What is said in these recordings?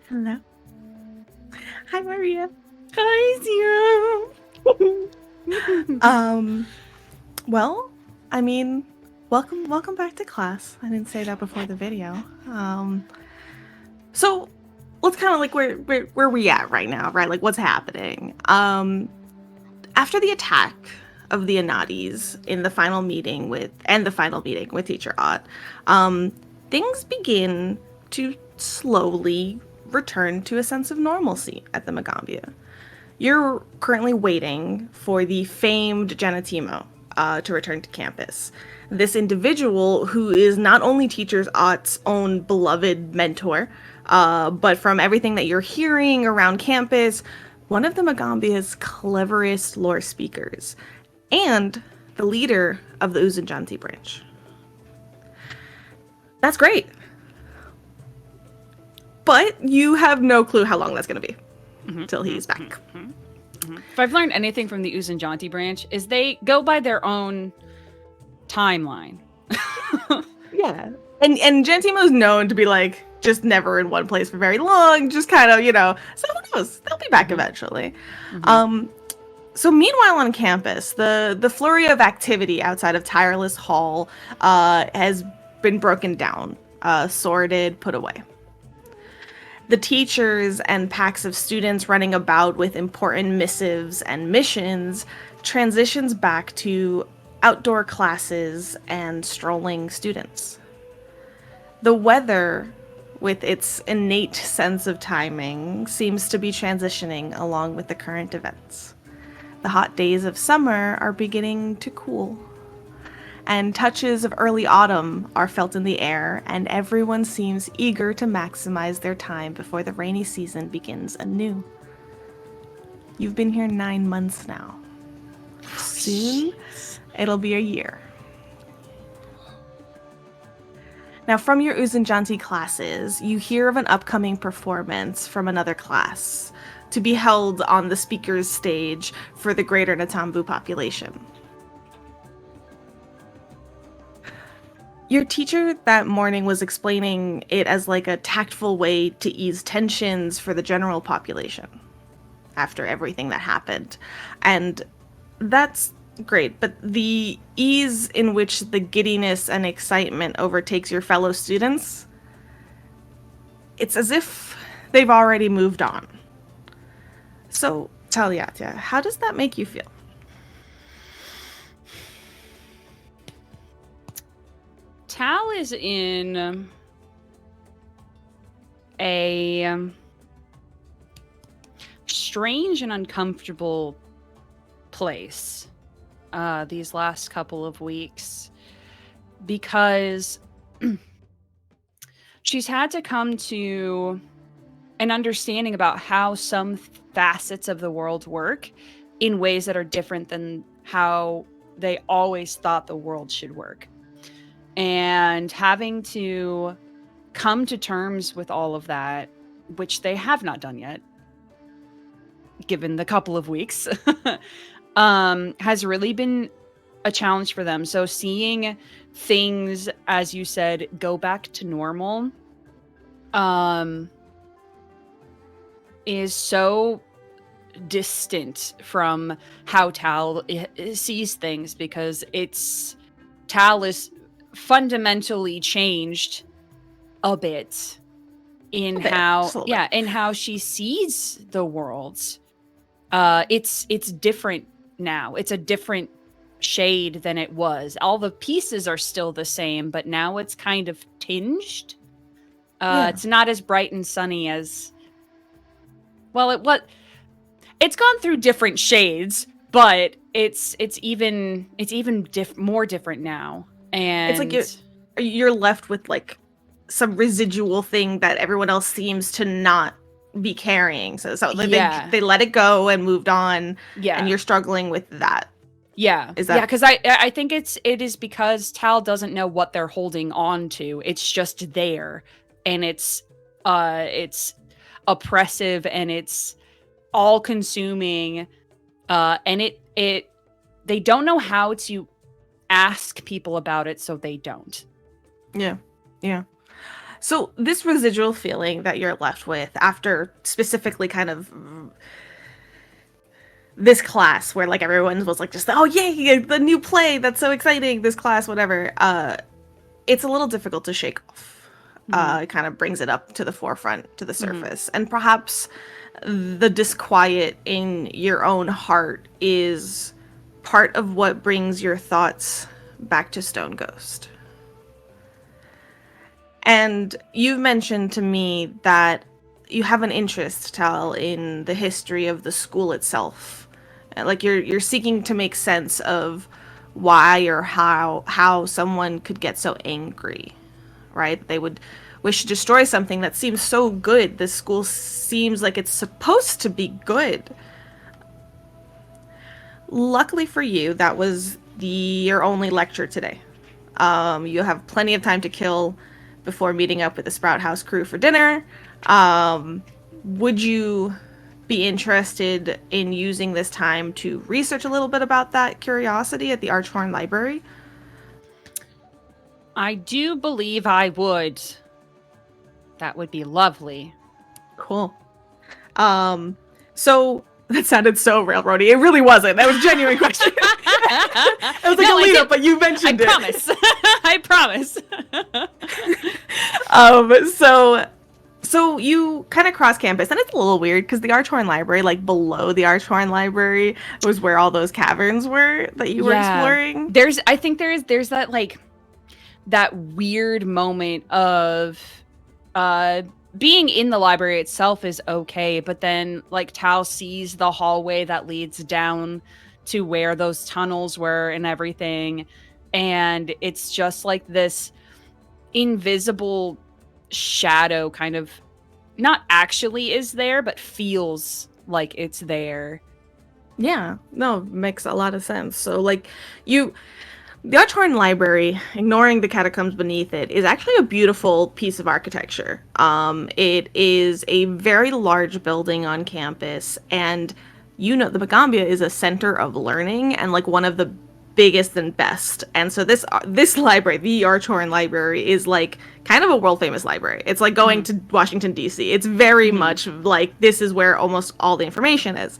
Hello. Hi, Maria. Hi, Zero. Well, I mean, welcome back to class. I didn't say that before the video. So let's kind of like where we at right now, right? Like what's happening? After the attack of the Anadis in the final meeting with Teacher Ott, things begin to slowly return to a sense of normalcy at the Magaambya. You're currently waiting for the famed Janatimo to return to campus. This individual, who is not only Teacher Ott's own beloved mentor, but from everything that you're hearing around campus, one of the Magaambya's cleverest lore speakers, and the leader of the Uzunjanti branch. That's great. But you have no clue how long that's going to be till he's back. If I've learned anything from the Uzunjanti branch, is they go by their own timeline. Yeah. And Gentimo's known to be like just never in one place for very long, just kind of, so who knows? They'll be back eventually. So meanwhile on campus, the flurry of activity outside of Tireless Hall has been broken down, sorted, put away. The teachers and packs of students running about with important missives and missions transitions back to outdoor classes and strolling students. The weather, with its innate sense of timing, seems to be transitioning along with the current events. The hot days of summer are beginning to cool, and touches of early autumn are felt in the air, and everyone seems eager to maximize their time before the rainy season begins anew. You've been here 9 months now. Soon, it'll be a year. Now, from your Uzunjanti classes, you hear of an upcoming performance from another class to be held on the speaker's stage for the greater Natambu population. Your teacher that morning was explaining it as like a tactful way to ease tensions for the general population after everything that happened. And that's great, but the ease in which the giddiness and excitement overtakes your fellow students, it's as if they've already moved on. So, Tal'yatya, how does that make you feel? Tal is in a strange and uncomfortable place these last couple of weeks, because she's had to come to an understanding about how some facets of the world work in ways that are different than how they always thought the world should work. And having to come to terms with all of that, which they have not done yet, given the couple of weeks, has really been a challenge for them. So seeing things, as you said, go back to normal is so distant from how Tal sees things, because Tal is fundamentally changed a bit in how she sees the world. It's different now. It's a different shade than it was. All the pieces are still the same, but now it's kind of tinged. It's not as bright and sunny as, well, it's gone through different shades, but it's even more different now. And it's like you're left with like some residual thing that everyone else seems to not be carrying. So they let it go and moved on. Yeah. And you're struggling with that. Yeah. Is that because I think it is because Tal doesn't know what they're holding on to. It's just there, and it's oppressive, and it's all consuming, and they don't know how to ask people about it, so they don't. Yeah. So this residual feeling that you're left with after specifically kind of this class where like everyone was like just, oh yay, the new play, that's so exciting, this class, whatever, it's a little difficult to shake off. It kind of brings it up to the forefront, to the surface. And perhaps the disquiet in your own heart is part of what brings your thoughts back to Stone Ghost. And you've mentioned to me that you have an interest, Tal, in the history of the school itself. Like you're seeking to make sense of why or how someone could get so angry, right? They would wish to destroy something that seems so good. This school seems like it's supposed to be good. Luckily for you, that was your only lecture today. You have plenty of time to kill before meeting up with the Sprout House crew for dinner. Would you be interested in using this time to research a little bit about that curiosity at the Archhorn Library? I do believe I would. That would be lovely. Cool. So that sounded so railroady. It really wasn't. That was a genuine question. It was like a lead up, but you mentioned it. I promise. So you kind of cross campus, and it's a little weird because the Archhorn Library, like below the Archhorn Library, was where all those caverns were that you were exploring. I think there's that like that weird moment of being in the library itself is okay, but then like Tal sees the hallway that leads down to where those tunnels were and everything, and it's just like this invisible shadow kind of not actually is there, but feels like it's there. Yeah, no, makes a lot of sense. So like the Archhorn Library, ignoring the catacombs beneath it, is actually a beautiful piece of architecture. It is a very large building on campus, and the Magaambya is a center of learning and like one of the biggest and best. And so this library, the Archhorn Library, is like kind of a world famous library. It's like going to Washington D.C. It's very much like this is where almost all the information is.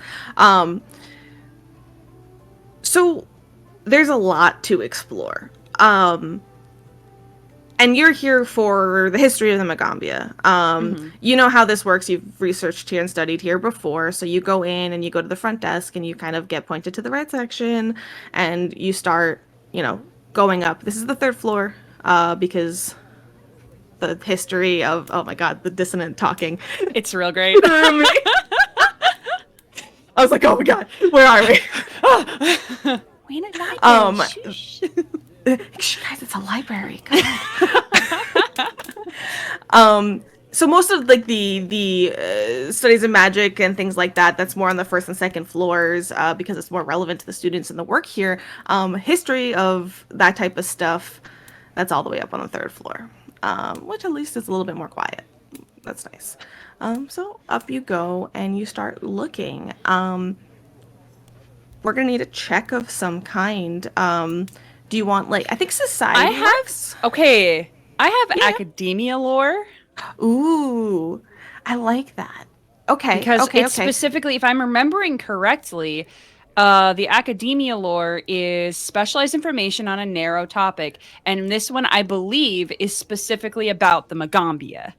So there's a lot to explore. And you're here for the history of the Magaambya. You know how this works. You've researched here and studied here before. So you go in and you go to the front desk and you kind of get pointed to the right section and you start, going up. This is the third floor because the history of, oh my God, the dissonant talking. It's real great. I was like, oh my God, where are we? We need library. Shush. Guys, it's a library. So most of like the studies of magic and things like that's more on the first and second floors because it's more relevant to the students and the work here. History of that type of stuff, that's all the way up on the third floor, which at least is a little bit more quiet. That's nice. So up you go and you start looking. We're gonna need a check of some kind. Do you want I think society? I have academia lore. Ooh, I like that. Okay, because it's specifically, if I'm remembering correctly, the academia lore is specialized information on a narrow topic, and this one I believe is specifically about the Magaambya.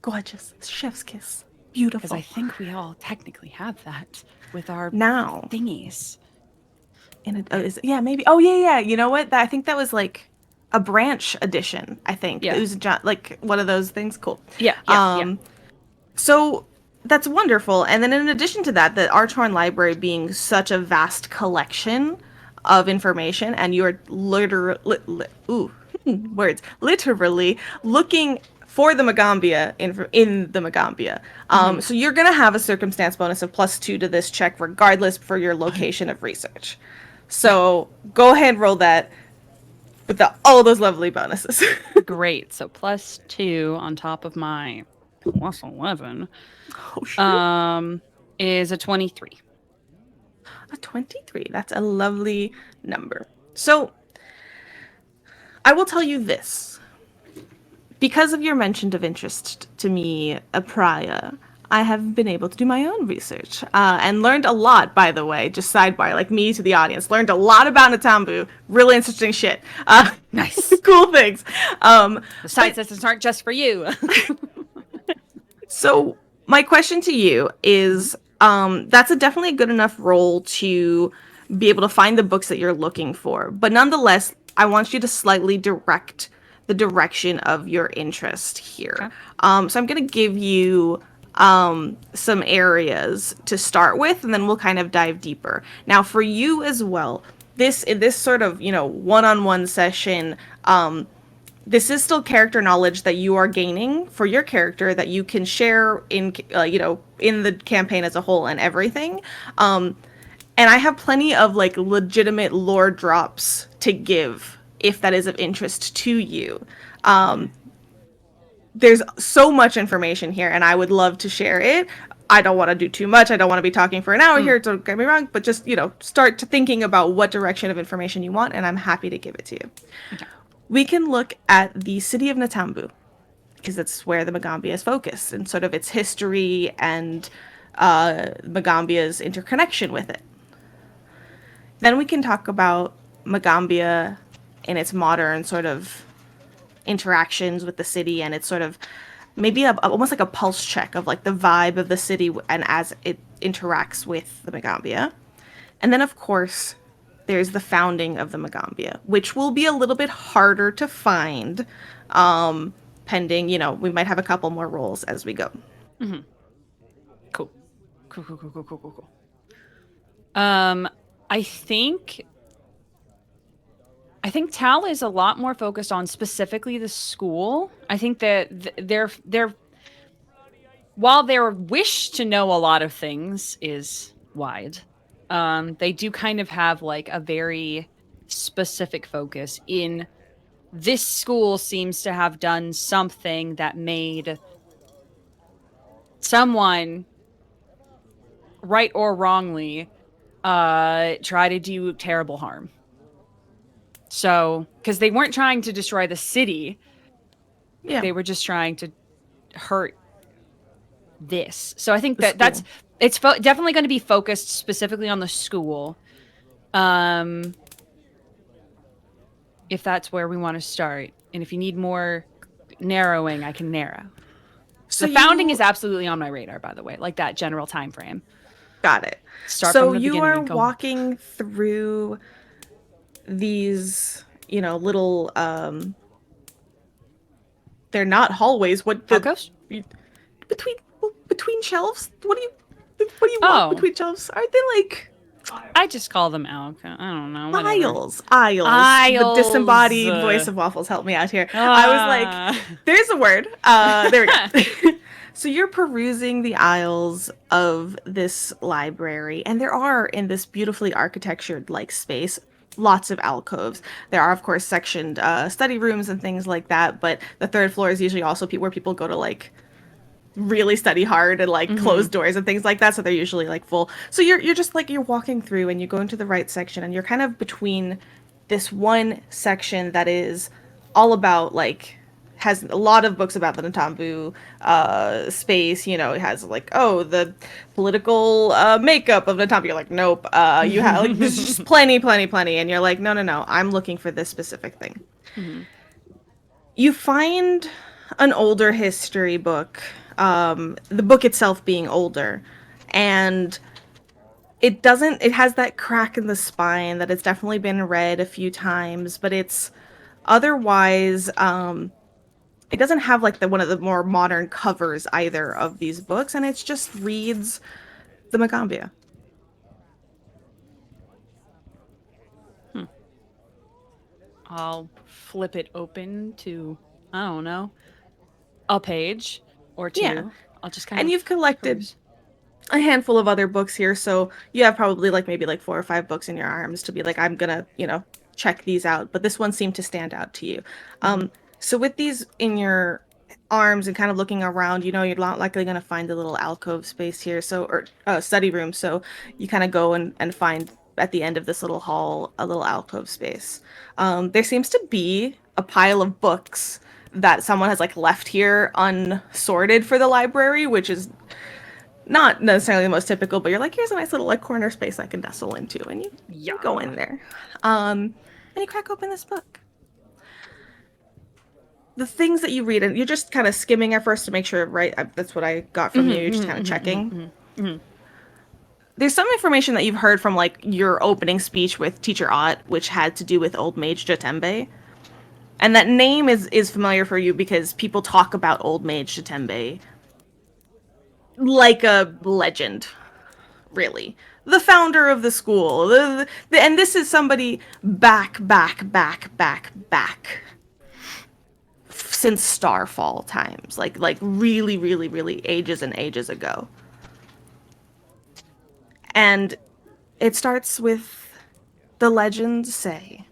Gorgeous, chef's kiss, beautiful. Because I think we all technically have that with our now thingies. Yeah, maybe. Oh yeah. You know what? I think that was like a branch edition. I think it was like one of those things. Cool. Yeah. So that's wonderful. And then in addition to that, the Archhorn Library being such a vast collection of information, and you're literally looking for the Magaambya in the Magaambya. So you're gonna have a circumstance bonus of +2 to this check, regardless for your location of research. So go ahead and roll that with all those lovely bonuses. Great. So +2 on top of my +11 is a 23. A 23. That's a lovely number. So I will tell you this. because of your mention of interest to me prior, I have been able to do my own research and learned a lot, by the way, just sidebar, like me to the audience, learned a lot about Natambu. Really interesting shit. Nice. Cool things. The side systems aren't just for you. So my question to you is, that's definitely a good enough role to be able to find the books that you're looking for. But nonetheless, I want you to slightly direct the direction of your interest here. Okay. So I'm going to give you some areas to start with, and then we'll kind of dive deeper. Now, for you as well, this sort of, one-on-one session, this is still character knowledge that you are gaining for your character that you can share in, in the campaign as a whole and everything. And I have plenty of like legitimate lore drops to give if that is of interest to you. There's so much information here, and I would love to share it. I don't want to do too much. I don't want to be talking for an hour here, don't get me wrong, but just, start to thinking about what direction of information you want, and I'm happy to give it to you. Okay. We can look at the city of Natambu, because that's where the Magaambya is focused, and sort of its history and Magaambya's interconnection with it. Then we can talk about Magaambya in its modern sort of interactions with the city, and it's sort of maybe almost like a pulse check of like the vibe of the city and as it interacts with the Magaambya. And then, of course, there's the founding of the Magaambya, which will be a little bit harder to find, pending, we might have a couple more rolls as we go. Mm-hmm. Cool. I think Tal is a lot more focused on specifically the school. I think that they're while their wish to know a lot of things is wide, they do kind of have like a very specific focus in this school seems to have done something that made someone, right or wrongly, try to do terrible harm. So, because they weren't trying to destroy the city, they were just trying to hurt this. So I think that's definitely going to be focused specifically on the school. If that's where we want to start, and if you need more narrowing, I can narrow. So the founding is absolutely on my radar, by the way, like that general time frame. Got it. So you are walking through these, little, they're not hallways. Alcoves? Between shelves? What do you want between shelves? Aren't they like... I just call them alcoves. I don't know. Aisles. The disembodied voice of Waffles helped me out here. I was like, there's a word. There we go. So you're perusing the aisles of this library, and there are, in this beautifully architectured like space, lots of alcoves. There are, of course, sectioned study rooms and things like that, but the third floor is usually also where people go to like really study hard and like close doors and things like that, so they're usually like full. So you're just like, you're walking through and you go into the right section, and you're kind of between this one section that is all about like, has a lot of books about the Natambu space. It has like, the political makeup of Natambu. You're like, nope. You have like, there's just plenty, and you're like, no, I'm looking for this specific thing. You find an older history book, the book itself being older, and it has that crack in the spine that it's definitely been read a few times, but it's otherwise, it doesn't have like one of the more modern covers either of these books, and it just reads the Magaambya. I'll flip it open to, I don't know, a page or two. Yeah. I'll just kind of. And you've collected a handful of other books here, so you have probably like maybe like 4 or 5 books in your arms to be like, I'm gonna, check these out. But this one seemed to stand out to you. So with these in your arms and kind of looking around, you're not likely going to find a little alcove space here, or study room. So you kind of go and find at the end of this little hall a little alcove space. There seems to be a pile of books that someone has like left here unsorted for the library, which is not necessarily the most typical, but you're like, here's a nice little like corner space I can nestle into, and you go in there. And you crack open this book. The things that you read, and you're just kind of skimming at first to make sure, right? That's what I got from you. You're just kind of checking. There's some information that you've heard from like your opening speech with Teacher Ott, which had to do with Old Mage Jatembe. And that name is familiar for you because people talk about Old Mage Jatembe like a legend, really. The founder of the school. And this is somebody back since Starfall times. Like really, really, really ages and ages ago. And it starts with the legends say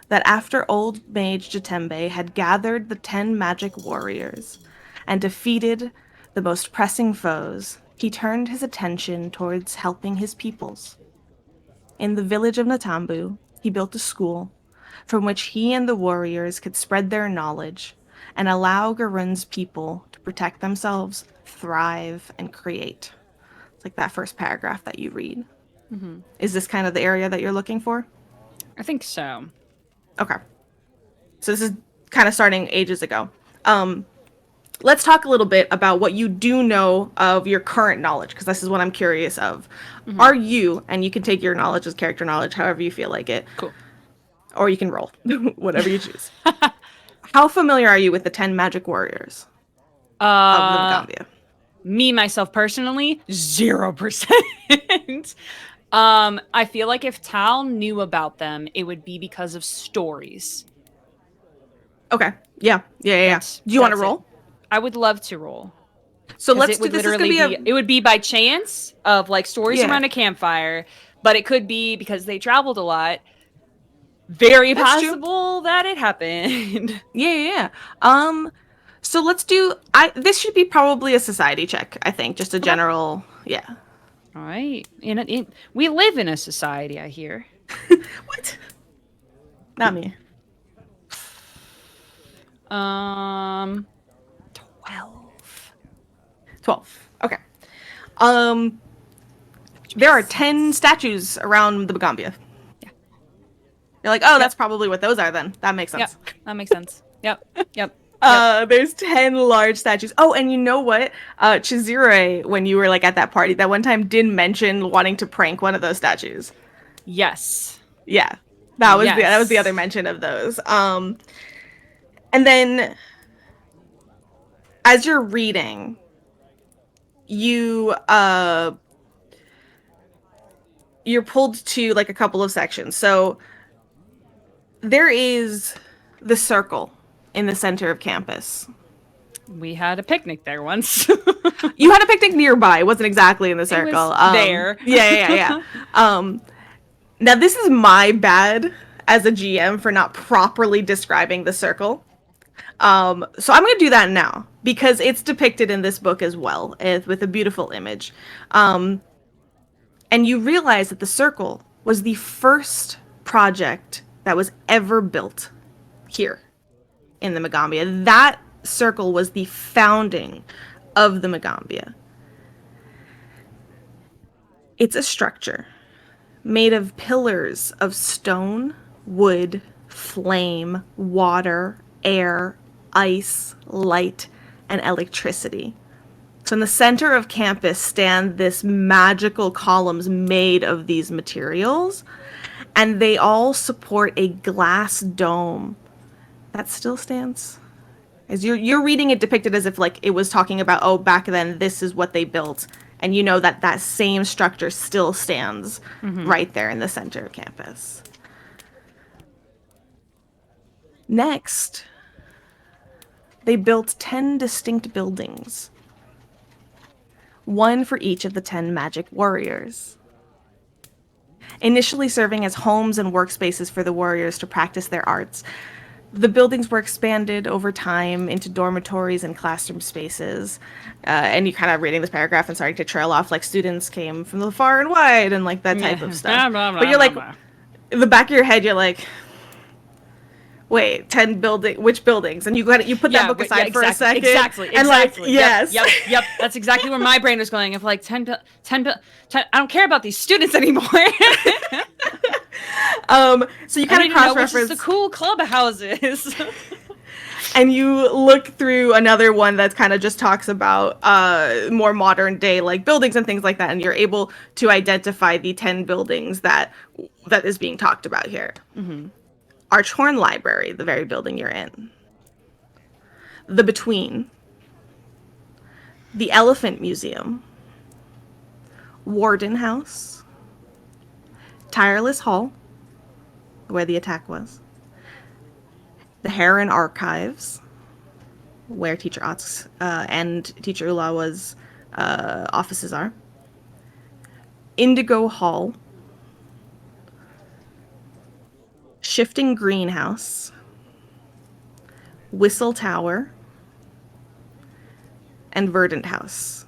that after Old Mage Jatembe had gathered the 10 magic warriors and defeated the most pressing foes, he turned his attention towards helping his peoples. In the village of Natambu, he built a school from which he and the warriors could spread their knowledge and allow Garun's people to protect themselves, thrive, and create. It's like that first paragraph that you read. Is this kind of the area that you're looking for? I think so. Okay. So this is kind of starting ages ago. Let's talk a little bit about what you do know of your current knowledge, because this is what I'm curious of. Are you, and you can take your knowledge as character knowledge however you feel like it. Cool. Or you can roll, whatever you choose. How familiar are you with the 10 magic warriors of the Magaambya? Me, myself, personally, 0%. I feel like if Tal knew about them, it would be because of stories. Okay. Yeah. Do you want to roll? I would love to roll. So let's do this. It would be by chance of like stories around a campfire, but it could be because they traveled a lot. Very possible that it happened. Yeah. So let's do. This should be probably a society check. I think just a general. Yeah. All right. We live in a society, I hear. What? Not me. 12. Okay. There are 10 statues around the Magaambya. Yeah. You're like, oh, that's probably what those are then. That makes sense. Yep. That makes sense. Yep. There's 10 large statues. Oh, and you know what? Chizire, when you were like at that party, that one time did mention wanting to prank one of those statues. Yes. Yeah. That was the other mention of those. And then as you're reading, you're pulled to like a couple of sections. So there is the circle in the center of campus. We had a picnic there once. You had a picnic nearby. It wasn't exactly in the circle. It was there. Yeah. Now this is my bad as a GM for not properly describing the circle. So I'm going to do that now because it's depicted in this book as well with a beautiful image. And you realize that the circle was the first project that was ever built here in the Magaambya. That circle was the founding of the Magaambya. It's a structure made of pillars of stone, wood, flame, water, air, ice, light, and electricity. So in the center of campus stand this magical columns made of these materials, and they all support a glass dome that still stands. As you're reading it depicted as if like it was talking about, oh, back then this is what they built, and you know that same structure still stands right there in the center of campus. Next, they built 10 distinct buildings, one for each of the 10 magic warriors. Initially serving as homes and workspaces for the warriors to practice their arts, the buildings were expanded over time into dormitories and classroom spaces. And you kind of reading this paragraph and starting to trail off, like students came from the far and wide and like that type of stuff. But you're like, in the back of your head, you're like, wait, 10 which buildings? And you put that book aside for a second. Exactly. And like, yes. Yep. That's exactly where my brain was going. Of like 10, I don't care about these students anymore. So you kind of cross-reference the cool clubhouses. And you look through another one that kind of just talks about more modern day like buildings and things like that, and you're able to identify the 10 buildings that is being talked about here. Mm-hmm. Archhorn Library, the very building you're in. The Between. The Elephant Museum. Warden House. Tireless Hall, where the attack was. The Heron Archives, where Teacher Ott's and Teacher Ulawa's offices are. Indigo Hall. Shifting Greenhouse. Whistle Tower. And Verdant House.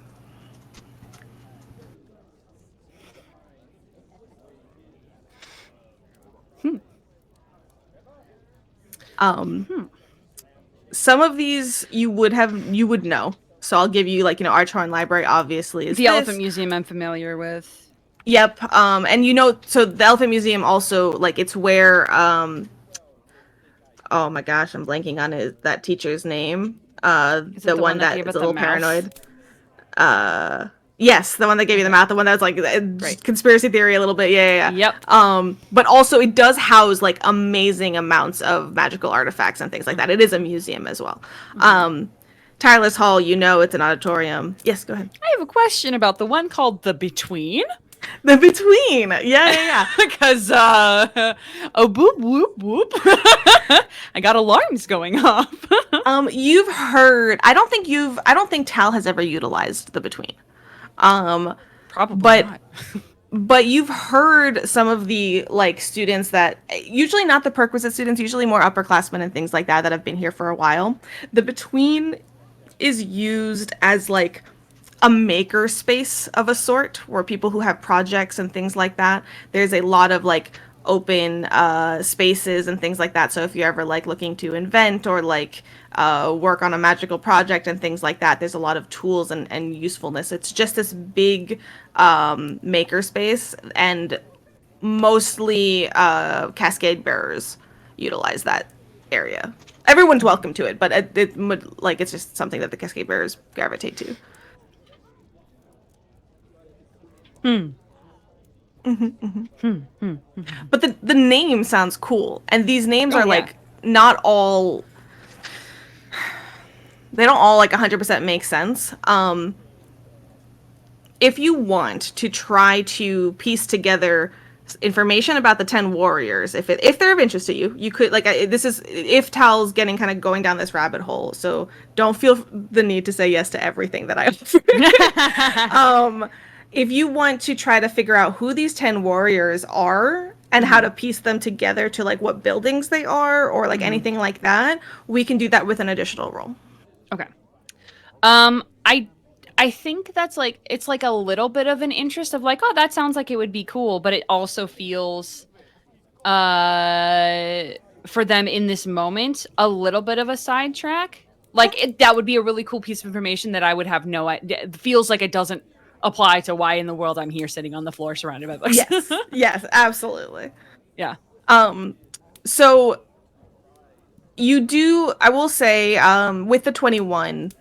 Some of these you would know. So I'll give you like, Archhorn Library obviously is the Elephant Museum I'm familiar with. Yep. And so the Elephant Museum also, like, it's where oh my gosh, I'm blanking on that teacher's name. The one that is a little paranoid. Yes, the one that gave you the mouth, the one that's like conspiracy theory a little bit. Yeah. Yep. But also it does house like amazing amounts of magical artifacts and things like that. It is a museum as well. Mm-hmm. Tireless Hall, it's an auditorium. Yes, go ahead. I have a question about the one called The Between. The Between. Yeah. Because oh boop whoop whoop. I got alarms going off. You've heard, I don't think Tal has ever utilized The Between. Probably not. But you've heard some of the like students that usually not the perquisite students, usually more upperclassmen and things like that have been here for a while. The Between is used as like a maker space of a sort, where people who have projects and things like that. There's a lot of like open spaces and things like that. So if you're ever like looking to invent or like work on a magical project and things like that, there's a lot of tools and usefulness. It's just this big maker space, and mostly cascade bearers utilize that area. Everyone's welcome to it, but it's just something that the cascade bearers gravitate to. But the name sounds cool, and these names are like not all. They don't all like 100% make sense. If you want to try to piece together information about the 10 warriors, if they're of interest to you, you could this is if Tal's getting kind of going down this rabbit hole, so don't feel the need to say yes to everything that I offer. If you want to try to figure out who these 10 warriors are and how to piece them together to like what buildings they are or like anything like that, we can do that with an additional roll. Okay. I think that's like, it's like a little bit of an interest of like, oh, that sounds like it would be cool, but it also feels for them in this moment a little bit of a sidetrack. Like that would be a really cool piece of information that I would have no idea. It feels like it doesn't apply to why in the world I'm here sitting on the floor surrounded by books. Yes, absolutely. Yeah. So you do, I will say, with the 21,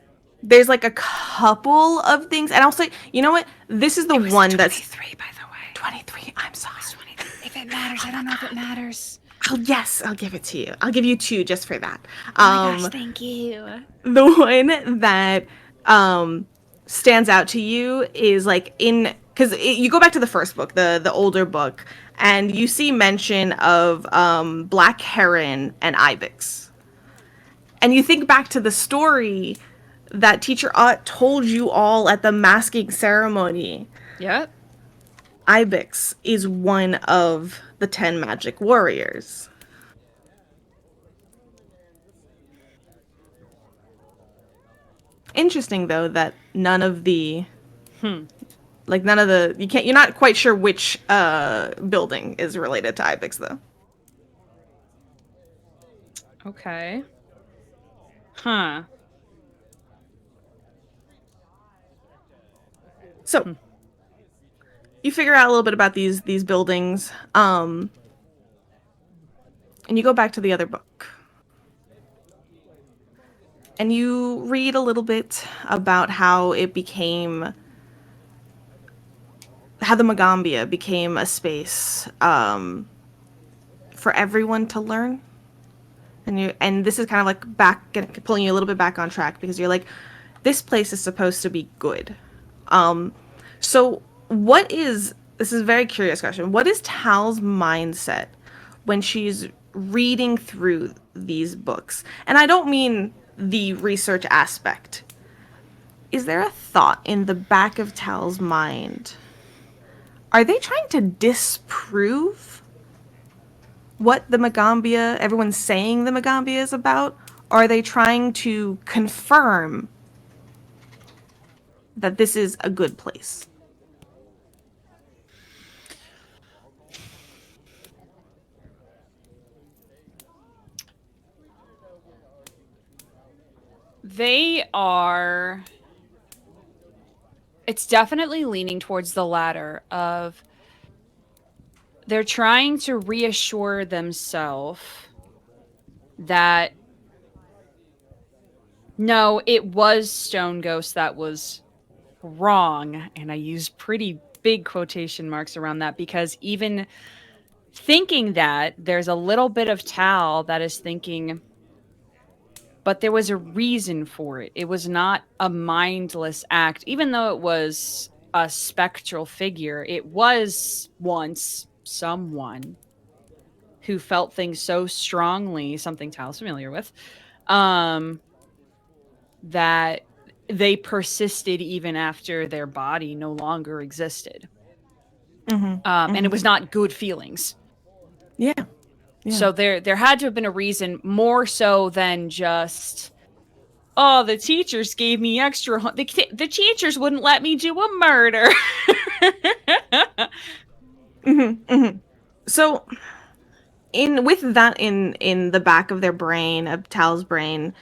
there's like a couple of things, and I'll say, you know what? This is the one 23, that's 23, by the way. 23. I'm sorry. 23. If it matters, I don't know if it matters. Oh yes, I'll give it to you. I'll give you 2 just for that. Oh my gosh, thank you. The one that stands out to you is like because you go back to the first book, the older book, and you see mention of Black Heron and Ibex, and you think back to the story that Teacher Ott told you all at the masking ceremony. Yep. Ibex is one of the 10 magic warriors. Interesting though that none of the you're not quite sure which building is related to Ibex though. Okay. Huh. So you figure out a little bit about these buildings, and you go back to the other book. And you read a little bit about how the Magaambya became a space for everyone to learn. And this is kind of like pulling you a little bit back on track, because you're like, this place is supposed to be good. So this is a very curious question. What is Tal's mindset when she's reading through these books? And I don't mean the research aspect. Is there a thought in the back of Tal's mind? Are they trying to disprove what the Magaambya, everyone's saying the Magaambya is about? Or are they trying to confirm that this is a good place? They are... It's definitely leaning towards the latter of they're trying to reassure themselves that no, it was Stone Ghost that was wrong. And I use pretty big quotation marks around that, because even thinking that, there's a little bit of Tal that is thinking, but there was a reason for it. It was not a mindless act. Even though it was a spectral figure, it was once someone who felt things so strongly, something Tal's familiar with, that they persisted even after their body no longer existed. And it was not good feelings. Yeah. So there had to have been a reason, more so than just, oh, the teachers gave me extra. The teachers wouldn't let me do a murder. So, with that in the back of their brain, of Tal's brain,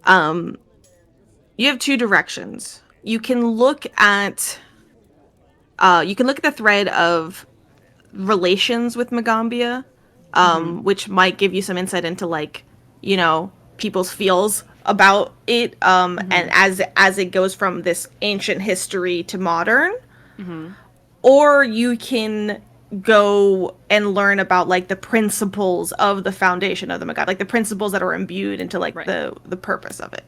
you have two directions. You can look at the thread of relations with Magaambya, which might give you some insight into, like, people's feels about it, and as it goes from this ancient history to modern. Or you can go and learn about, like, the principles of the foundation of the Magaambya, like the principles that are imbued into, like, the purpose of it.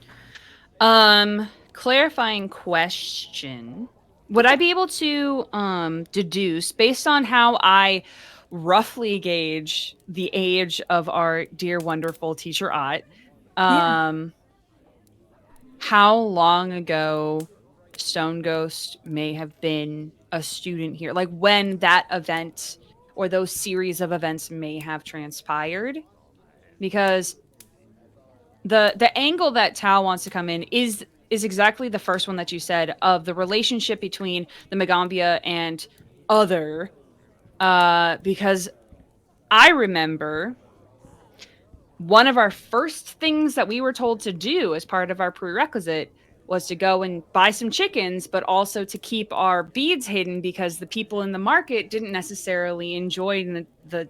Clarifying question. Would I be able to deduce, based on how I roughly gauge the age of our dear wonderful teacher Ott, how long ago Stone Ghost may have been a student here? Like, when that event or those series of events may have transpired? Because the angle that Tal wants to come in is exactly the first one that you said, of the relationship between the Magaambya and other, because I remember one of our first things that we were told to do as part of our prerequisite was to go and buy some chickens, but also to keep our beads hidden, because the people in the market didn't necessarily enjoy the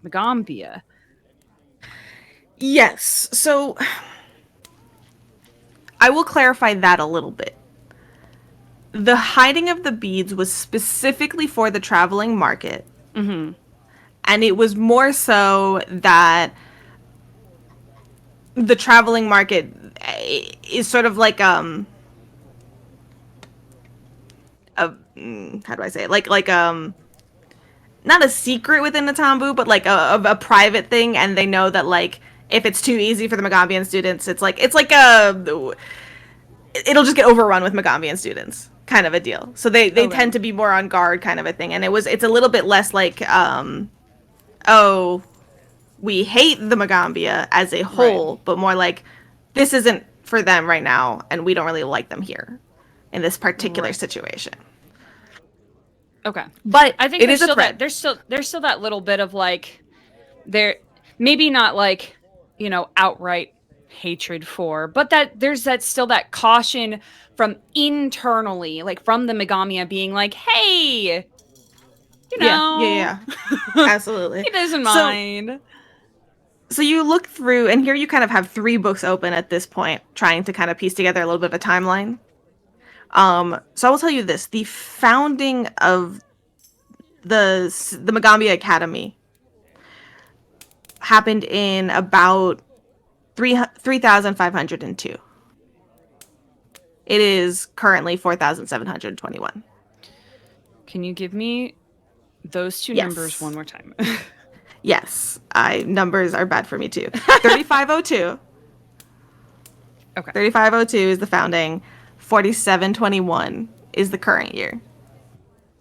Magaambya. Yes. So I will clarify that a little bit. The hiding of the beads was specifically for the traveling market. And it was more so that the traveling market is sort of like how do I say it? Like not a secret within the Tambu, but like a private thing, and they know that, like, if it's too easy for the Magaambian students, it's like it'll just get overrun with Magaambian students, kind of a deal. So they tend to be more on guard, kind of a thing. And it's a little bit less like we hate the Magaambya as a whole, but more like, this isn't for them right now, and we don't really like them here in this particular situation. Okay, but I think there's still that little bit of, like, there, maybe not like outright hatred for, but that there's still that caution from internally, like from the Magaambya being like, hey, Yeah. Absolutely. he doesn't So, mind. so you look through, and here you kind of have 3 books open at this point, trying to kind of piece together a little bit of a timeline. So I will tell you this: the founding of the Magaambya Academy happened in about 3,502. It is currently 4,721. Can you give me those two numbers one more time? Yes, numbers are bad for me too. 3,502. Okay. 3,502 is the founding. 4,721 is the current year.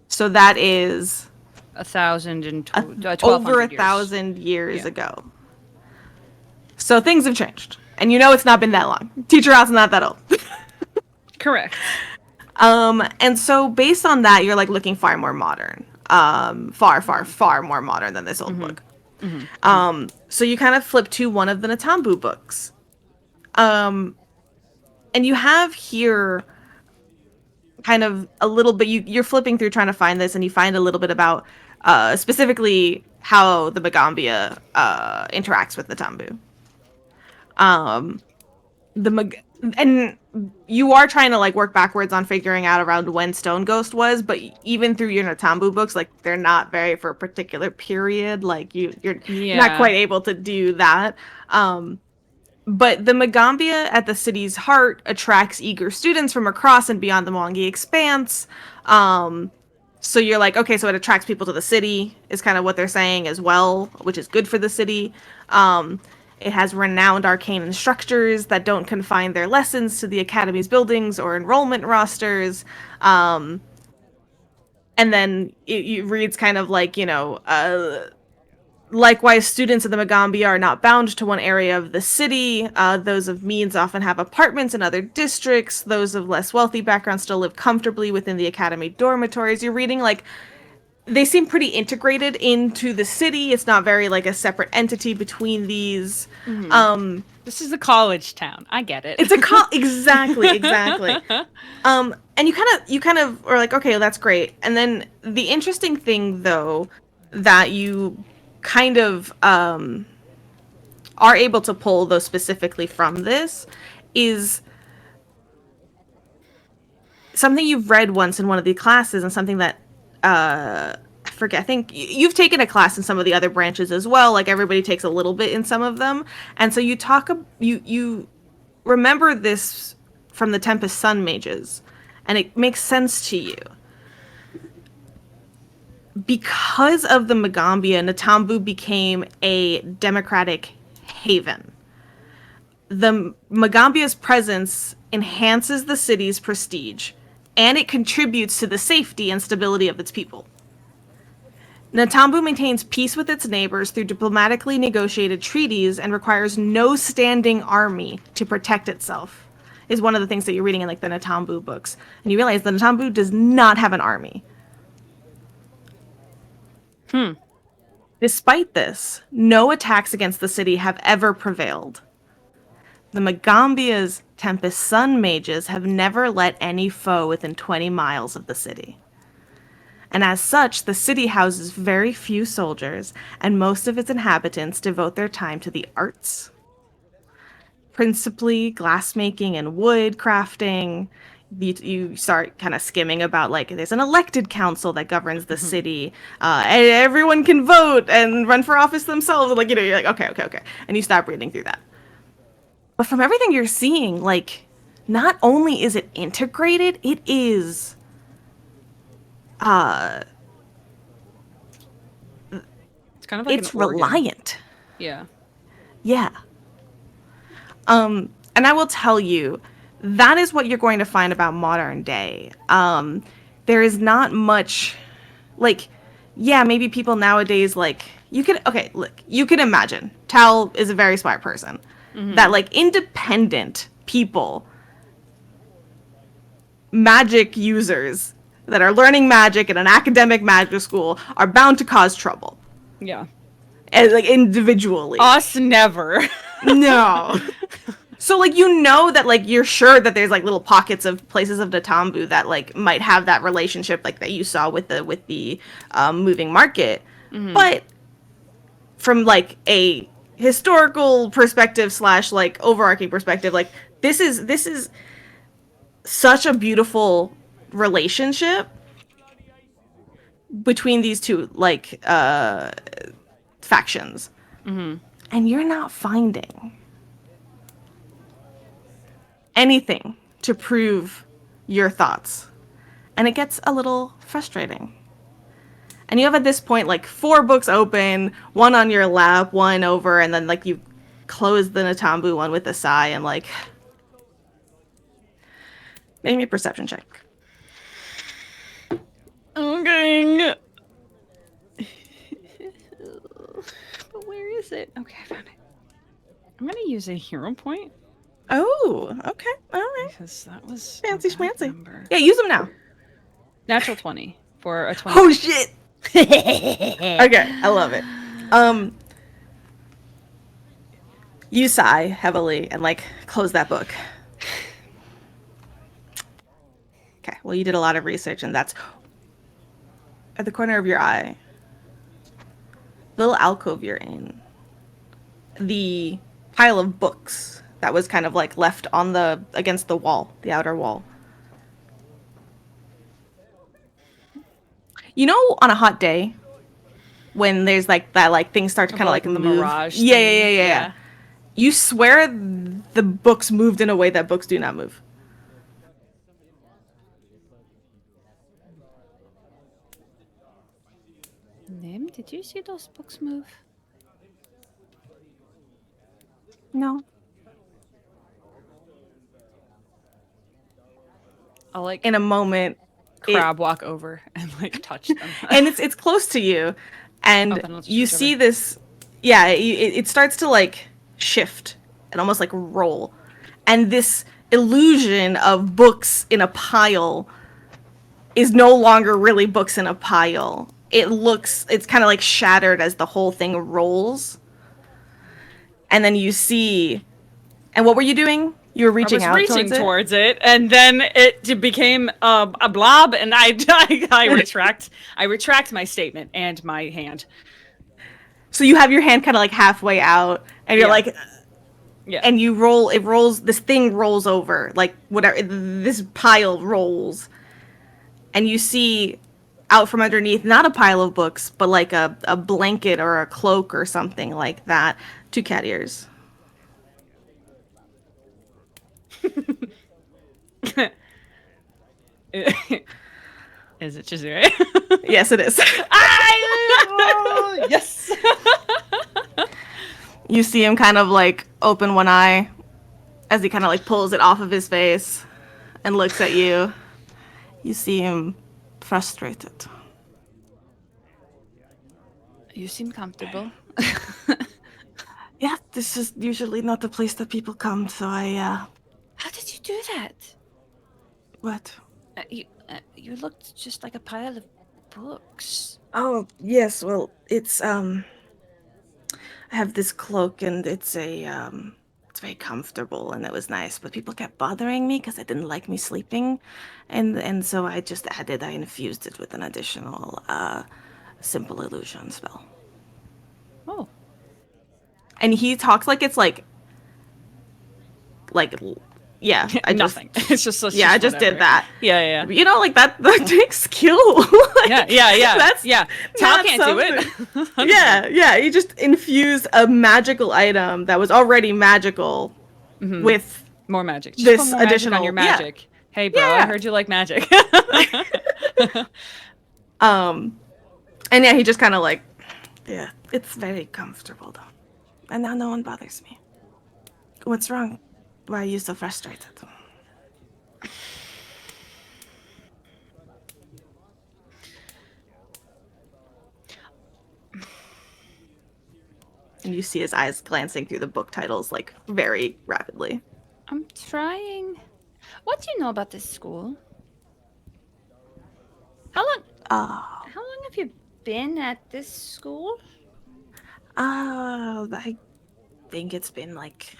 So that is 1,012 over 1,000 years ago. So things have changed, and it's not been that long. Teacher Out's not that old. Correct. And so based on that, you're like looking far more modern. Far more modern than this old book. So you kind of flip to one of the Natambu books. And you have here kind of a little bit, you're flipping through trying to find this, and you find a little bit about specifically how the Magaambya interacts with Natambu. And you are trying to like work backwards on figuring out around when Stone Ghost was, but even through your Natambu books, like they're not very for a particular period. Like you're not quite able to do that. But the Magaambya at the city's heart attracts eager students from across and beyond the Mwangi Expanse. So you're like, okay, so it attracts people to the city is kind of what they're saying as well, which is good for the city. It has renowned arcane instructors that don't confine their lessons to the academy's buildings or enrollment rosters. And then it reads kind of like, likewise, students of the Magaambya are not bound to one area of the city. Those of means often have apartments in other districts. Those of less wealthy backgrounds still live comfortably within the academy dormitories. You're reading like they seem pretty integrated into the city. It's not very like a separate entity between these. This is a college town. I get it. It's exactly. And you kind of are like, okay, well, that's great. And then the interesting thing though that you kind of are able to pull though specifically from this is something you've read once in one of the classes, and something that I forget. I think you've taken a class in some of the other branches as well. Like everybody takes a little bit in some of them, and so you remember this from the Tempest Sun mages, and it makes sense to you because of the Magaambya. Natambu became a democratic haven. The Magaambya's presence enhances the city's prestige, and it contributes to the safety and stability of its people. Natambu maintains peace with its neighbors through diplomatically negotiated treaties and requires no standing army to protect itself, is one of the things that you're reading in like the Natambu books. And you realize the Natambu does not have an army. Despite this, no attacks against the city have ever prevailed. The Magaambya's Tempest Sun mages have never let any foe within 20 miles of the city. And as such, the city houses very few soldiers, and most of its inhabitants devote their time to the arts. Principally glassmaking and wood crafting. You start kind of skimming about, like, there's an elected council that governs the city. And everyone can vote and run for office themselves. Like, you're like, okay. And you stop reading through that. But from everything you're seeing, like, not only is it integrated, it is it's kind of like it's reliant. Yeah. And I will tell you, that is what you're going to find about modern day. There is not much, like, yeah, maybe people nowadays, like, you can imagine Tal is a very smart person. That, like, independent people, magic users that are learning magic in an academic magic school are bound to cause trouble. Yeah. And, like, individually. Us never. No. So like you know that like you're sure that there's like little pockets of places of Natambu that like might have that relationship like that you saw with the moving market, but from like a historical perspective slash like overarching perspective, like this is such a beautiful relationship between these two like factions, and you're not finding anything to prove your thoughts. And it gets a little frustrating. And you have at this point like 4 books open, one on your lap, one over, and then like you close the Natambu one with a sigh and like make me a perception check. Okay. But where is it? Okay, I found it. I'm gonna use a hero point Oh, okay. All right. because that was Fancy a bad schmancy. number. Yeah, use them now. Natural 20 for a 20. Oh shit. Okay, I love it. You sigh heavily and like close that book. Okay, well you did a lot of research and that's at the corner of your eye. Little alcove you're in. The pile of books that was kind of like left on the against the wall, the outer wall. You know, on a hot day, when there's like that, like things start to kind of like the move. mirage Yeah, thing. yeah, yeah, yeah. You swear the books moved in a way that books do not move. Nim, did you see those books move? No. I'll like In a moment, crab walk over and like touch them. and it's close to you, and Oh, then I'll just you reach see over. this. Yeah, it starts to like shift and almost like roll, and this illusion of books in a pile is no longer really books in a pile. It's kind of like shattered as the whole thing rolls. And then you see, and what were you doing? You were reaching I out was reaching towards it, and then it became a blob, and I retract my statement and my hand. So you have your hand kind of like halfway out, and you're Yeah. like, Yeah. and you roll. It rolls. This thing rolls over, like whatever. This pile rolls, and you see out from underneath not a pile of books, but like a blanket or a cloak or something like that. 2 cat ears. Is it Chizure? Yes, it is. Yes. You see him kind of like open one eye as he kind of like pulls it off of his face and looks at you. You see him frustrated. You seem comfortable. Yeah, this is usually not the place that people come, so How did you do that? what? You looked just like a pile of books. Oh, yes, well, it's, I have this cloak and it's it's very comfortable and it was nice, but people kept bothering me because they didn't like me sleeping. And so I infused it with an additional, simple illusion spell. Oh. And he talks like it's like, yeah, Nothing. It's just I just whatever. did that. Yeah. You know, like that takes skill. Like, Yeah. That's Tal not can't do it. Yeah. You just infused a magical item that was already magical with More magic. Just this put more magic additional on your magic. Yeah. Hey, bro, Yeah. I heard you like magic. And yeah, he just kind of like, yeah, it's very comfortable though, and now no one bothers me. What's wrong? Why are you so frustrated? And you see his eyes glancing through the book titles like very rapidly. I'm trying. What do you know about this school? How long have you been at this school? I think it's been like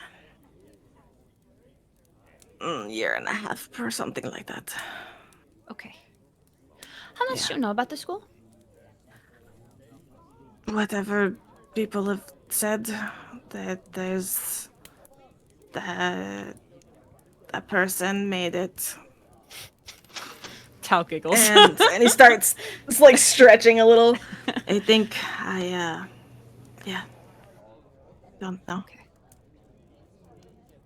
a year and a half or something like that. Okay. How much Yeah. do you know about the school? Whatever people have said, that there's that a person made it, Tal giggles. and he starts like stretching a little. I think yeah, don't know. Okay.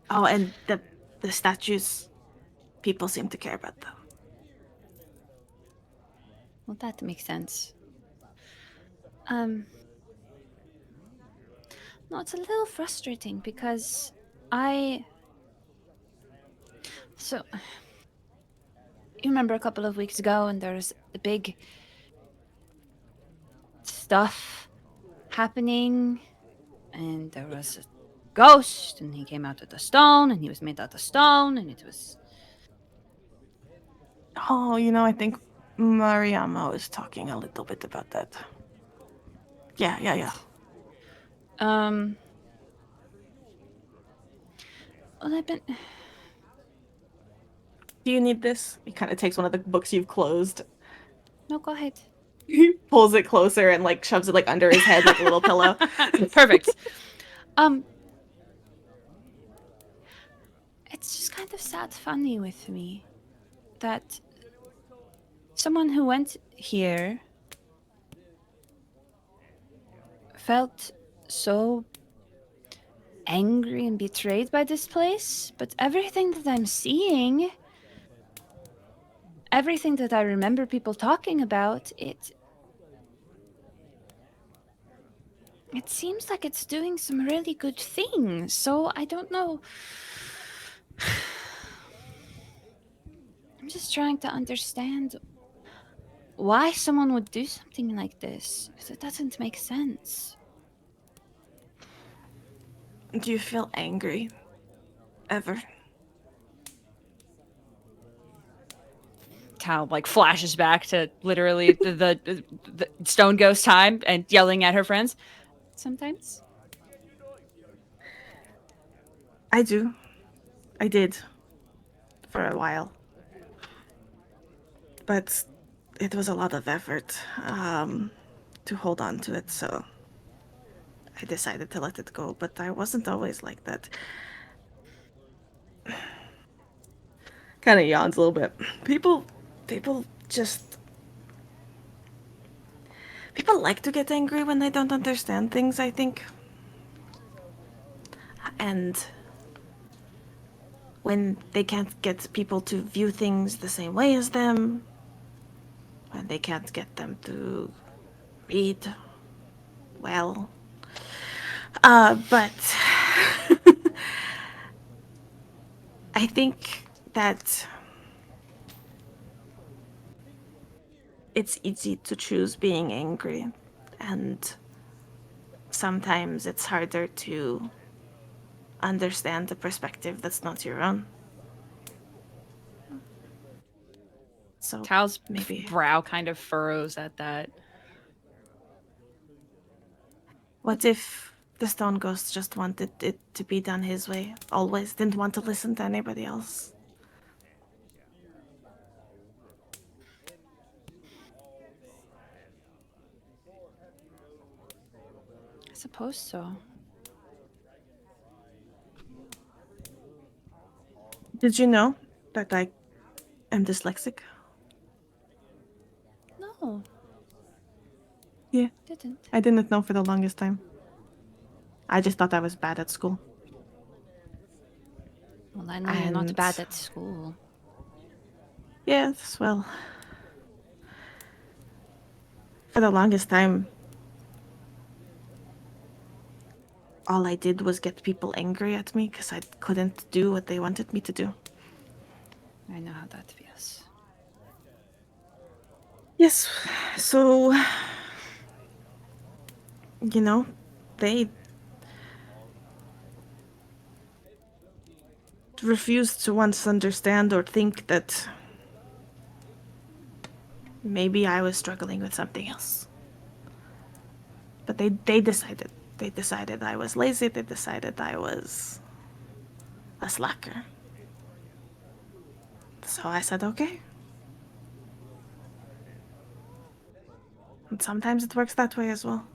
Oh, and the statues, people seem to care about them. Well, that makes sense. Um, no, it's a little frustrating because I. So, you remember a couple of weeks ago, and there was the big stuff happening, and there was a ghost, and he came out of the stone, and he was made out of stone, and it was. Oh, I think Mariama was talking a little bit about that. Yeah. Um. Well, I've been. Do you need this? He kind of takes one of the books you've closed. No, go ahead. He pulls it closer and like shoves it like under his head like a little pillow. Perfect. Um, it's just kind of sad funny with me that someone who went here felt so angry and betrayed by this place, but everything that I'm seeing, everything that I remember people talking about, it seems like it's doing some really good things. So I don't know. I'm just trying to understand why someone would do something like this, because it doesn't make sense. Do you feel angry? Ever? Tal like flashes back to literally the stone ghost time and yelling at her friends. Sometimes. I do. I did. For a while. But it was a lot of effort to hold on to it, so I decided to let it go. But I wasn't always like that. Kind of yawns a little bit. People just. People like to get angry when they don't understand things, I think. And when they can't get people to view things the same way as them, when they can't get them to read well. But I think that it's easy to choose being angry, and sometimes it's harder to understand the perspective that's not your own. So Tal's maybe. brow kind of furrows at that. What if the Stone Ghost just wanted it to be done his way? Always didn't want to listen to anybody else? I suppose so. Did you know that I am dyslexic? No, Yeah, didn't. I didn't know for the longest time. I just thought I was bad at school. Well, I know you're not And bad at school. yes, well, for the longest time, all I did was get people angry at me because I couldn't do what they wanted me to do. I know how that feels. Yes, so, they refused to once understand or think that maybe I was struggling with something else. But they decided They decided I was lazy. They decided I was a slacker. So I said, okay. And sometimes it works that way as well.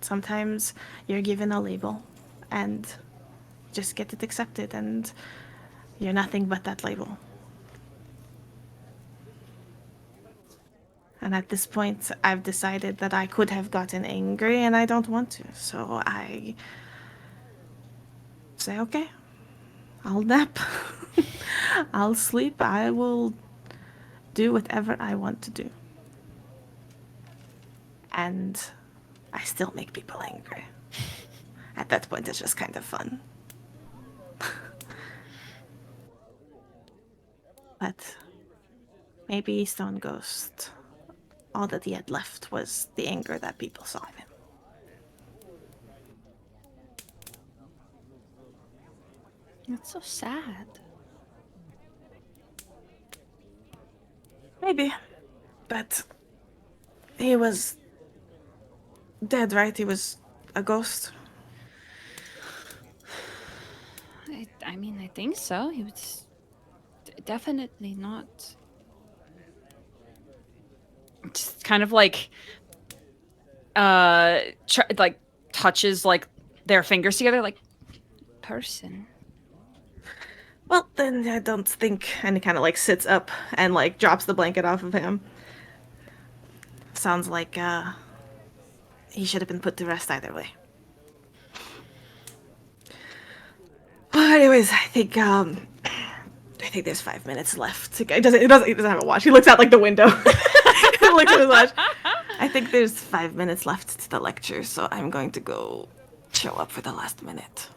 Sometimes you're given a label and just get it accepted, and you're nothing but that label. And at this point, I've decided that I could have gotten angry and I don't want to. So I say, okay, I'll nap. I'll sleep. I will do whatever I want to do. And I still make people angry. At that point, it's just kind of fun. But maybe Stone Ghost, all that he had left was the anger that people saw in him. That's so sad. Maybe. But he was dead, right? He was a ghost. I mean, I think so. He was definitely not. Just kind of like, like touches like their fingers together, like person. Well, then I don't think. And he kind of like sits up and like drops the blanket off of him. Sounds like he should have been put to rest either way. Well, anyways, I think there's 5 minutes left. He doesn't have a watch. He looks out like the window. Looks at his watch. I think there's 5 minutes left to the lecture, so I'm going to go show up for the last minute.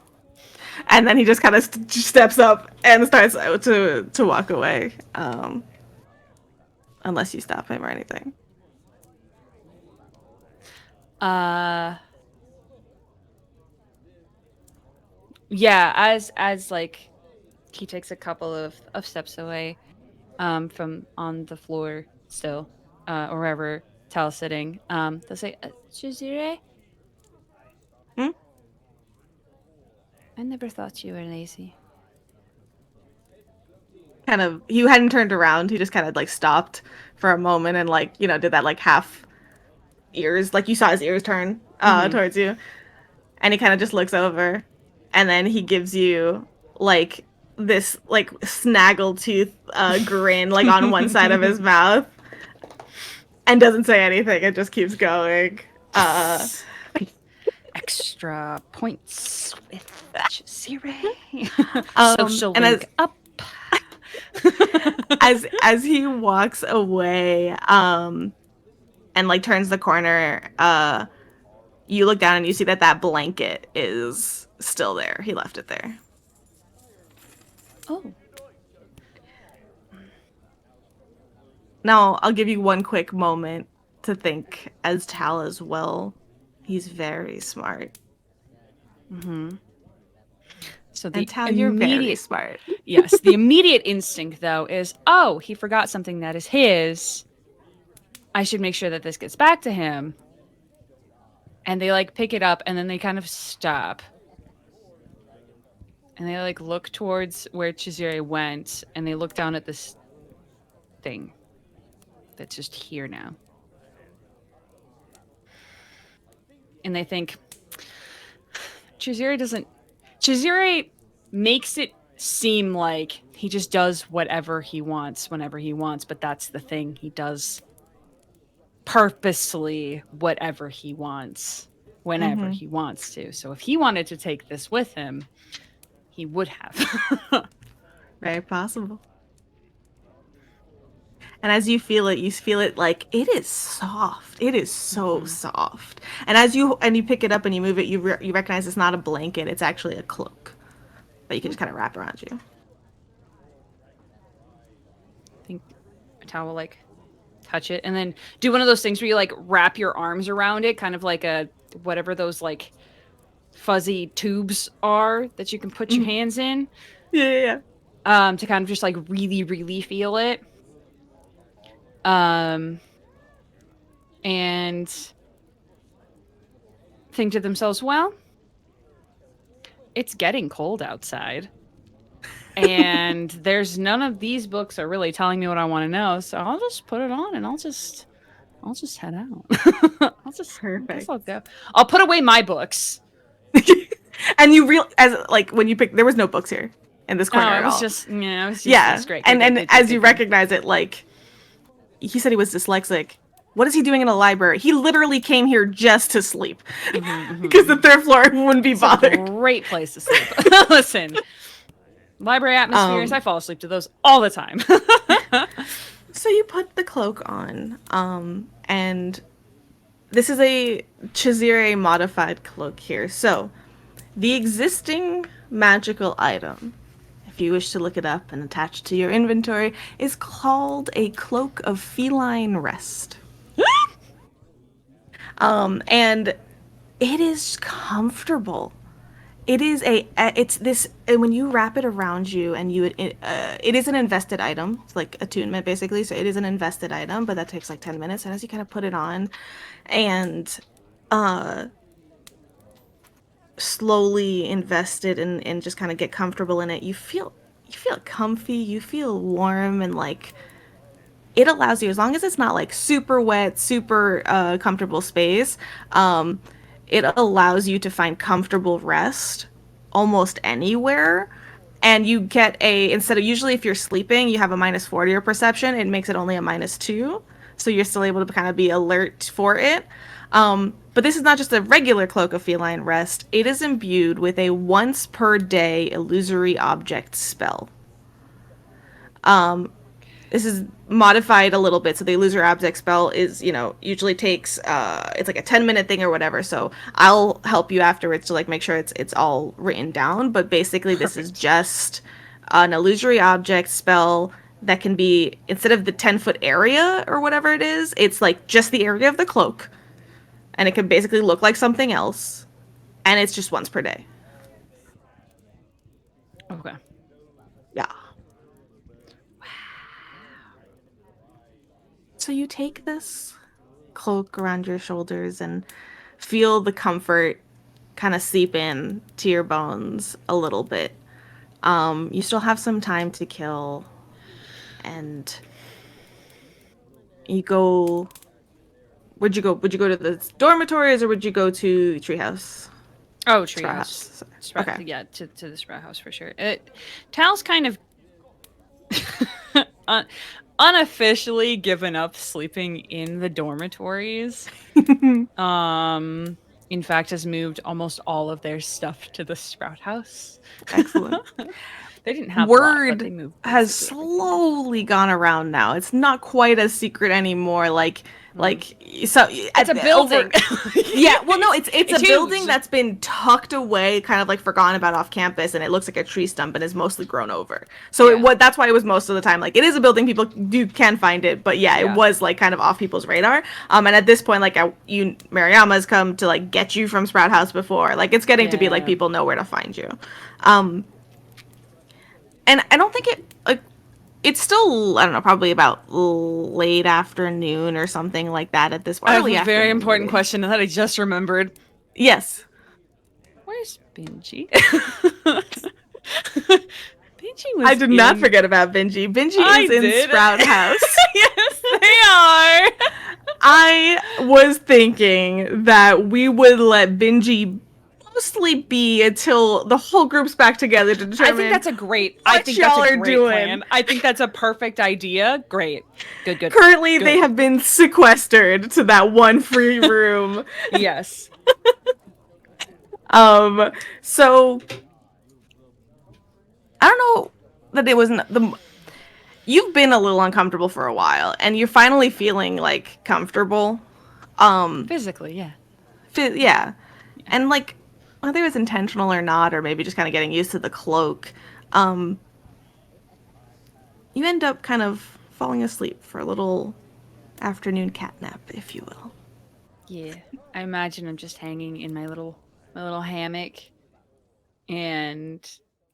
And then he just kind of steps up and starts to walk away. Unless you stop him or anything. Yeah, as like he takes a couple of steps away from on the floor still, or wherever Tal's sitting, they'll say, Chizire? Hmm? I never thought you were lazy. Kind of, he hadn't turned around. He just kind of like stopped for a moment and like, you know, did that like half ears, like you saw his ears turn towards you. And he kind of just looks over, and then he gives you like this like snaggletooth grin like on one side of his mouth, and doesn't say anything. It just keeps going. Extra points with Chizire. Social And link up. as he walks away, and like turns the corner, you look down and you see that blanket is still there. He left it there. Oh. Now, I'll give you one quick moment to think as Tal as well. He's very smart. Mm-hmm. So And Tal, you're very smart. Yes, the immediate instinct, though, is, oh, he forgot something that is his. I should make sure that this gets back to him. And they, like, pick it up, and then they kind of stop. And they, like, look towards where Chizire went, and they look down at this thing that's just here now. And they think, Chizire makes it seem like he just does whatever he wants whenever he wants, but that's the thing. He does purposely whatever he wants whenever he wants to. So if he wanted to take this with him, he would have. Very possible. And as you feel it like it is soft. It is so soft. And as you pick it up and you move it, you recognize it's not a blanket. It's actually a cloak that you can just kind of wrap around you. I think a towel will like touch it and then do one of those things where you like wrap your arms around it, kind of like a whatever those like fuzzy tubes are that you can put your hands in. Yeah. To kind of just like really, really feel it. And think to themselves, well, it's getting cold outside. And there's none of these books are really telling me what I want to know, so I'll just put it on and I'll just head out. I guess I'll go. I'll put away my books. And you like when you pick, there was no books here in this corner at all. It was just great. And as you recognize it, like he said he was dyslexic. What is he doing in a library? He literally came here just to sleep because the third floor wouldn't be bothered. A great place to sleep. Listen, library atmospheres, I fall asleep to those all the time. So you put the cloak on, and this is a Chizire modified cloak here. So the existing magical item, if you wish to look it up and attach to your inventory, is called a Cloak of Feline Rest. And it is comfortable. It is when you wrap it around you and it is an invested item. It's like attunement basically. So it is an invested item, but that takes like 10 minutes. And as you kind of put it on and slowly invest it and just kind of get comfortable in it, you feel comfy, you feel warm, and like it allows you, as long as it's not like super wet, super comfortable space, it allows you to find comfortable rest almost anywhere. And you get instead of, usually if you're sleeping, you have a -4 to your perception, it makes it only a -2. So you're still able to kind of be alert for it. But this is not just a regular Cloak of Feline Rest. It is imbued with a once per day illusory object spell. This is modified a little bit. So the illusory object spell is, usually takes, it's like a 10-minute thing or whatever. So I'll help you afterwards to like make sure it's all written down. But basically this is just an illusory object spell that can be, instead of the 10-foot area or whatever it is, it's like just the area of the cloak. And it can basically look like something else. And it's just once per day. Okay. Yeah. So you take this cloak around your shoulders and feel the comfort kind of seep in to your bones a little bit. You still have some time to kill, and you go. Would you go to the dormitories or would you go to Treehouse? Oh, Treehouse. Okay. Yeah, to the Sprout House for sure. Tal's kind of unofficially given up sleeping in the dormitories. In fact, has moved almost all of their stuff to the Sprout House. Excellent. They didn't have word a lot, but they moved has slowly gone around now. It's not quite as secret anymore. So it's a building. Yeah, well, no, it's a huge building that's been tucked away, kind of like forgotten about off campus, and it looks like a tree stump and is mostly grown over. So that's why it was most of the time like it is a building, people can find it, but it was like kind of off people's radar. And at this point, like Mariama's come to like get you from Sprout House before. Like it's getting to be like people know where to find you. And I don't think it's still, I don't know, probably about late afternoon or something like that at this point. I have a very important question that I just remembered. Yes. Where's Benji? I did not forget about Benji. Benji is in Sprout House. Yes, they are. I was thinking that we would let Benji mostly be until the whole group's back together to determine. I think that's a great plan. I think that's a perfect idea. Great. Good. Currently, they have been sequestered to that one free room. Yes. So I don't know that it wasn't you've been a little uncomfortable for a while, and you're finally feeling like comfortable. Physically, yeah. Yeah. And like, whether it was intentional or not, or maybe just kind of getting used to the cloak, you end up kind of falling asleep for a little afternoon cat nap, if you will. Yeah. I imagine I'm just hanging in my little hammock and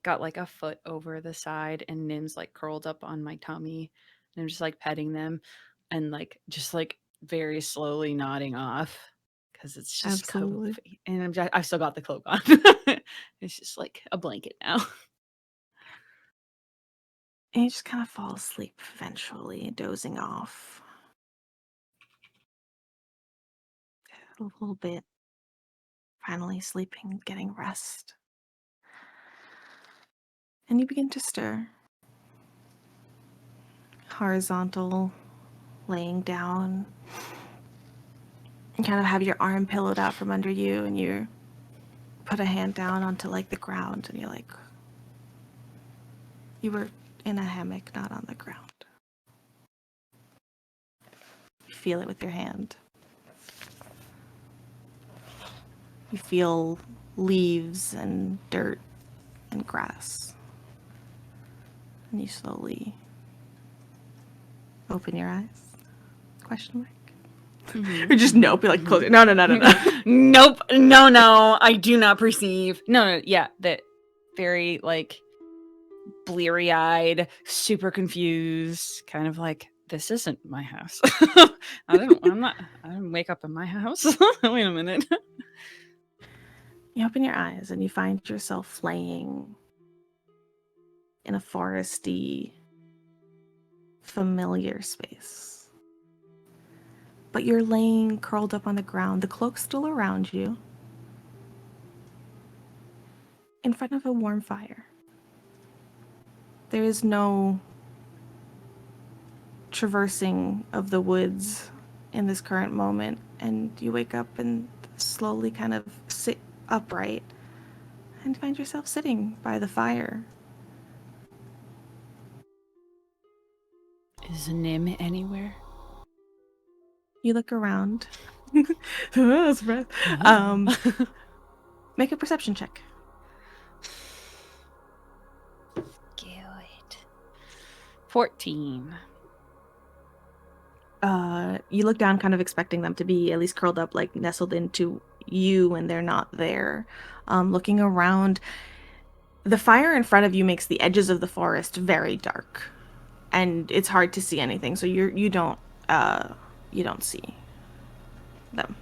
got like a foot over the side, and Nim's like curled up on my tummy, and I'm just like petting them and like just like very slowly nodding off because it's just Absolutely. cozy. And I've still got the cloak on. It's just like a blanket now. And you just kind of fall asleep eventually, dozing off a little bit, finally sleeping, getting rest. And you begin to stir. Horizontal, laying down. And kind of have your arm pillowed out from under you, and you put a hand down onto like the ground, and you're like, you were in a hammock, not on the ground. You feel it with your hand. You feel leaves and dirt and grass. And you slowly open your eyes? Question mark. Mm-hmm. Or just nope, you're like, close it. No. Nope. No. I do not perceive. No. Yeah. That very like bleary-eyed, super confused, kind of like, this isn't my house. I didn't wake up in my house. Wait a minute. You open your eyes and you find yourself laying in a foresty, familiar space. But you're laying curled up on the ground, the cloak's still around you, in front of a warm fire. There is no traversing of the woods in this current moment, and you wake up and slowly kind of sit upright and find yourself sitting by the fire. Is Nim anywhere? You look around. Make a perception check. Good. 14. You look down, kind of expecting them to be at least curled up, like nestled into you, and they're not there. Looking around, the fire in front of you makes the edges of the forest very dark, and it's hard to see anything. So you don't see them.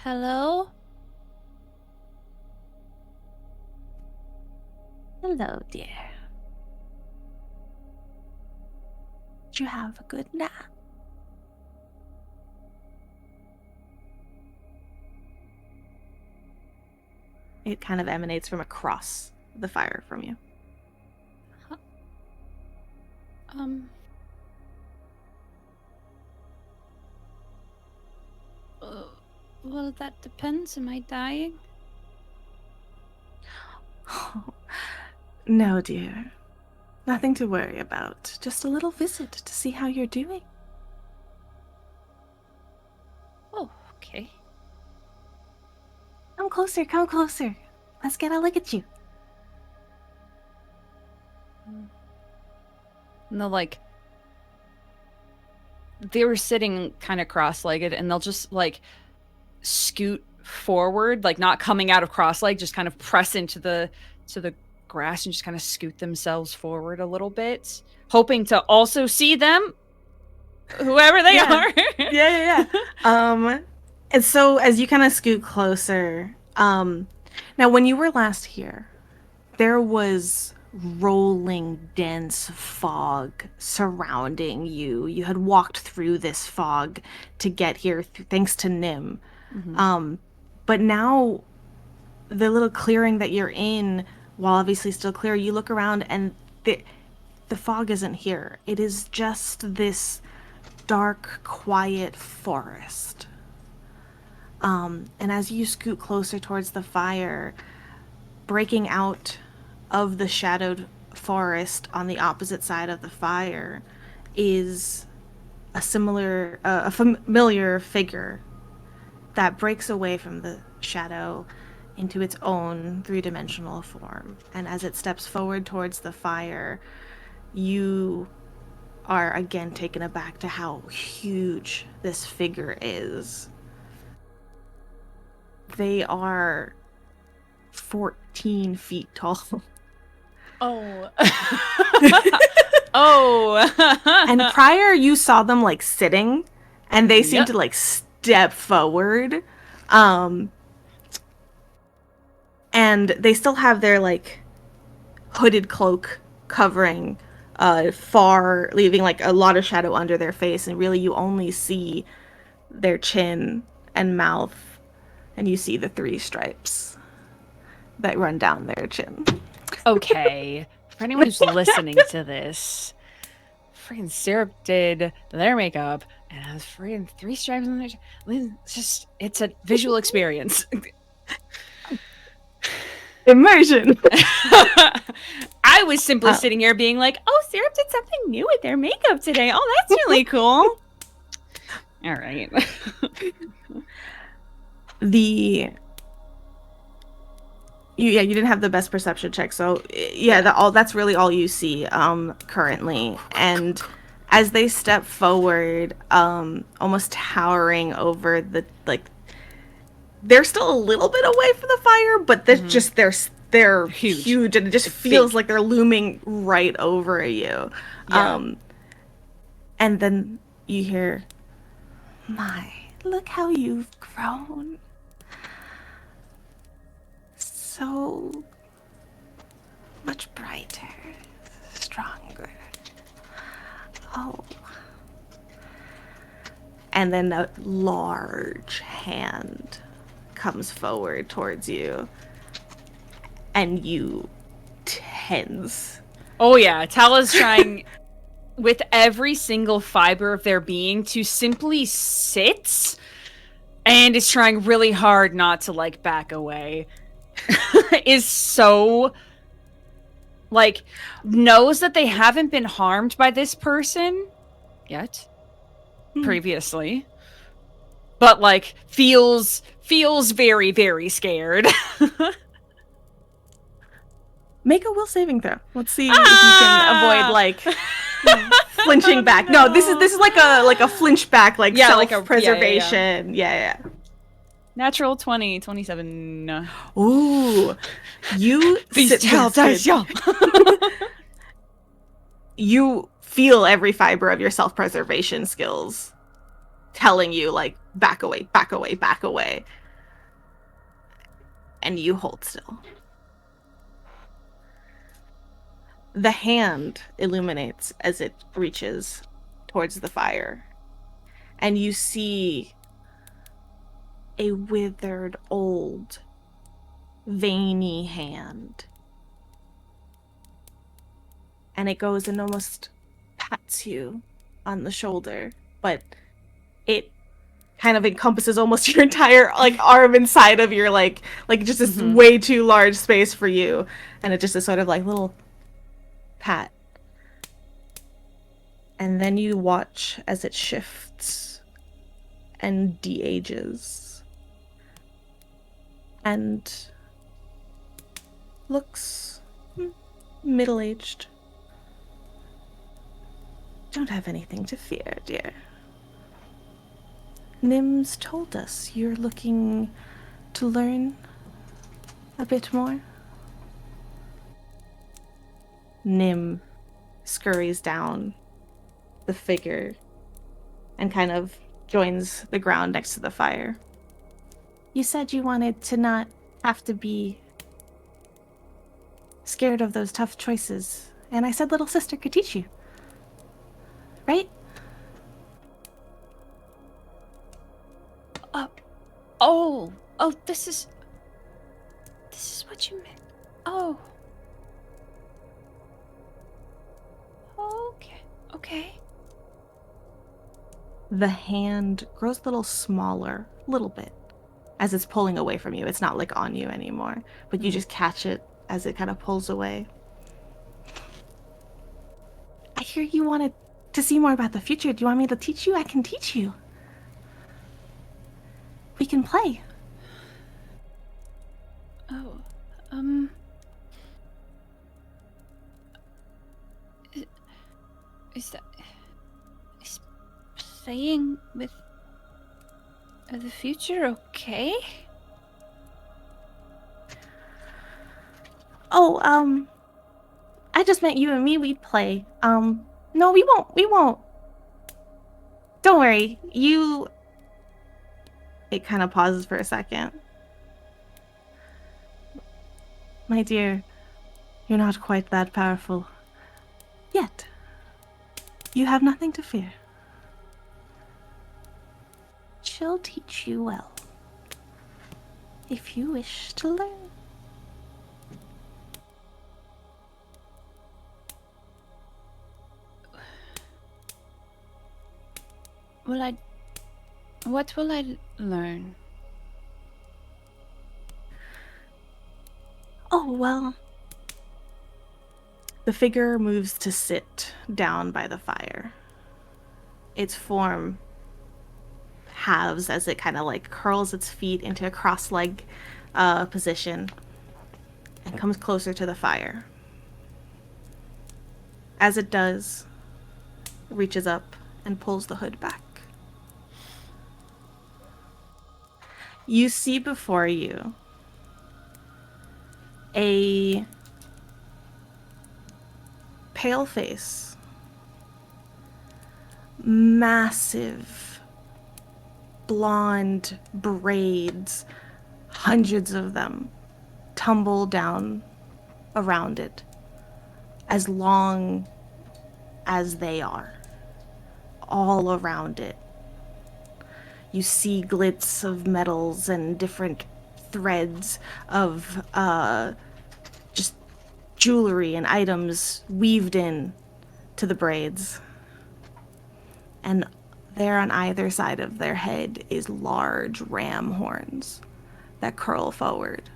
Hello? Hello, dear. Did you have a good nap? It kind of emanates from across the fire from you. Well, that depends. Am I dying? No, dear. Nothing to worry about. Just a little visit to see how you're doing. Oh, okay. Come closer, come closer. Let's get a look at you. And they'll like, they were sitting kind of cross-legged, and they'll just like scoot forward, like not coming out of cross-legged, just kind of press into the grass and just kind of scoot themselves forward a little bit, hoping to also see them, whoever they are. Yeah. And so as you kind of scoot closer, now when you were last here, there was rolling dense fog surrounding you. You had walked through this fog to get here thanks to Nim. Mm-hmm. But now the little clearing that you're in, while obviously still clear, you look around and the fog isn't here. It is just this dark, quiet forest. And as you scoot closer towards the fire, breaking out of the shadowed forest on the opposite side of the fire is a familiar figure that breaks away from the shadow into its own three-dimensional form. And as it steps forward towards the fire, you are again taken aback to how huge this figure is. They are 14 feet tall. Oh. Oh. And prior, you saw them like sitting, and they seemed Yep. to like step forward. And they still have their like hooded cloak covering far, leaving like a lot of shadow under their face, and really you only see their chin and mouth, and you see the 3 stripes that run down their chin. Okay. For anyone who's listening to this, freaking Syrup did their makeup and has freaking 3 stripes on their it's a visual experience. Immersion. I was simply sitting here being like, oh, Syrup did something new with their makeup today. Oh, that's really cool. All right. You didn't have the best perception check, so that's really all you see currently. And as they step forward, almost towering over the like, they're still a little bit away from the fire, but they're huge, and it just feels like they're looming right over you. Yeah. And then you hear, "My, look how you've grown. So much brighter, stronger. Oh." And then a large hand comes forward towards you, and you tense. Oh yeah, Tala's trying with every single fiber of their being to simply sit, and is trying really hard not to like back away. Is so like knows that they haven't been harmed by this person yet previously, but like feels very, very scared. Make a will saving throw. Let's see if you can avoid like flinching back. No, this is like a flinch back, like self-preservation. Yeah. Natural 20, 27. Ooh, you These tell dice, y'all. You feel every fiber of your self-preservation skills telling you like back away, back away, back away, and you hold still. The hand illuminates as it reaches towards the fire, and you see a withered, old, veiny hand. And it goes and almost pats you on the shoulder, but it kind of encompasses almost your entire like arm inside of your like just this way too large space for you, and it just is sort of like little pat. And then you watch as it shifts and de-ages and looks middle-aged. Don't have anything to fear, dear. Nim's told us you're looking to learn a bit more. Nim scurries down the figure and kind of joins the ground next to the fire. You said you wanted to not have to be scared of those tough choices, and I said little sister could teach you. Right? Oh, this is what you meant. Oh. Okay. The hand grows a little smaller, little bit, as it's pulling away from you. It's not like on you anymore, but you just catch it as it kind of pulls away. I hear you wanted to see more about the future. Do you want me to teach you? I can teach you. We can play. Oh, is playing with the future okay? Oh, I just meant you and me, we'd play. No, we won't. Don't worry, you... It kind of pauses for a second. My dear, you're not quite that powerful. Yet. You have nothing to fear. She'll teach you well. If you wish to learn. What will I learn? Oh, well. The figure moves to sit down by the fire. Its form halves as it kind of like curls its feet into a cross-leg position and comes closer to the fire. As it does, it reaches up and pulls the hood back. You see before you a pale face, massive blonde braids, hundreds of them, tumble down around it, as long as they are, all around it. You see glitz of metals and different threads of just jewelry and items weaved in to the braids. And there on either side of their head is large ram horns that curl forward.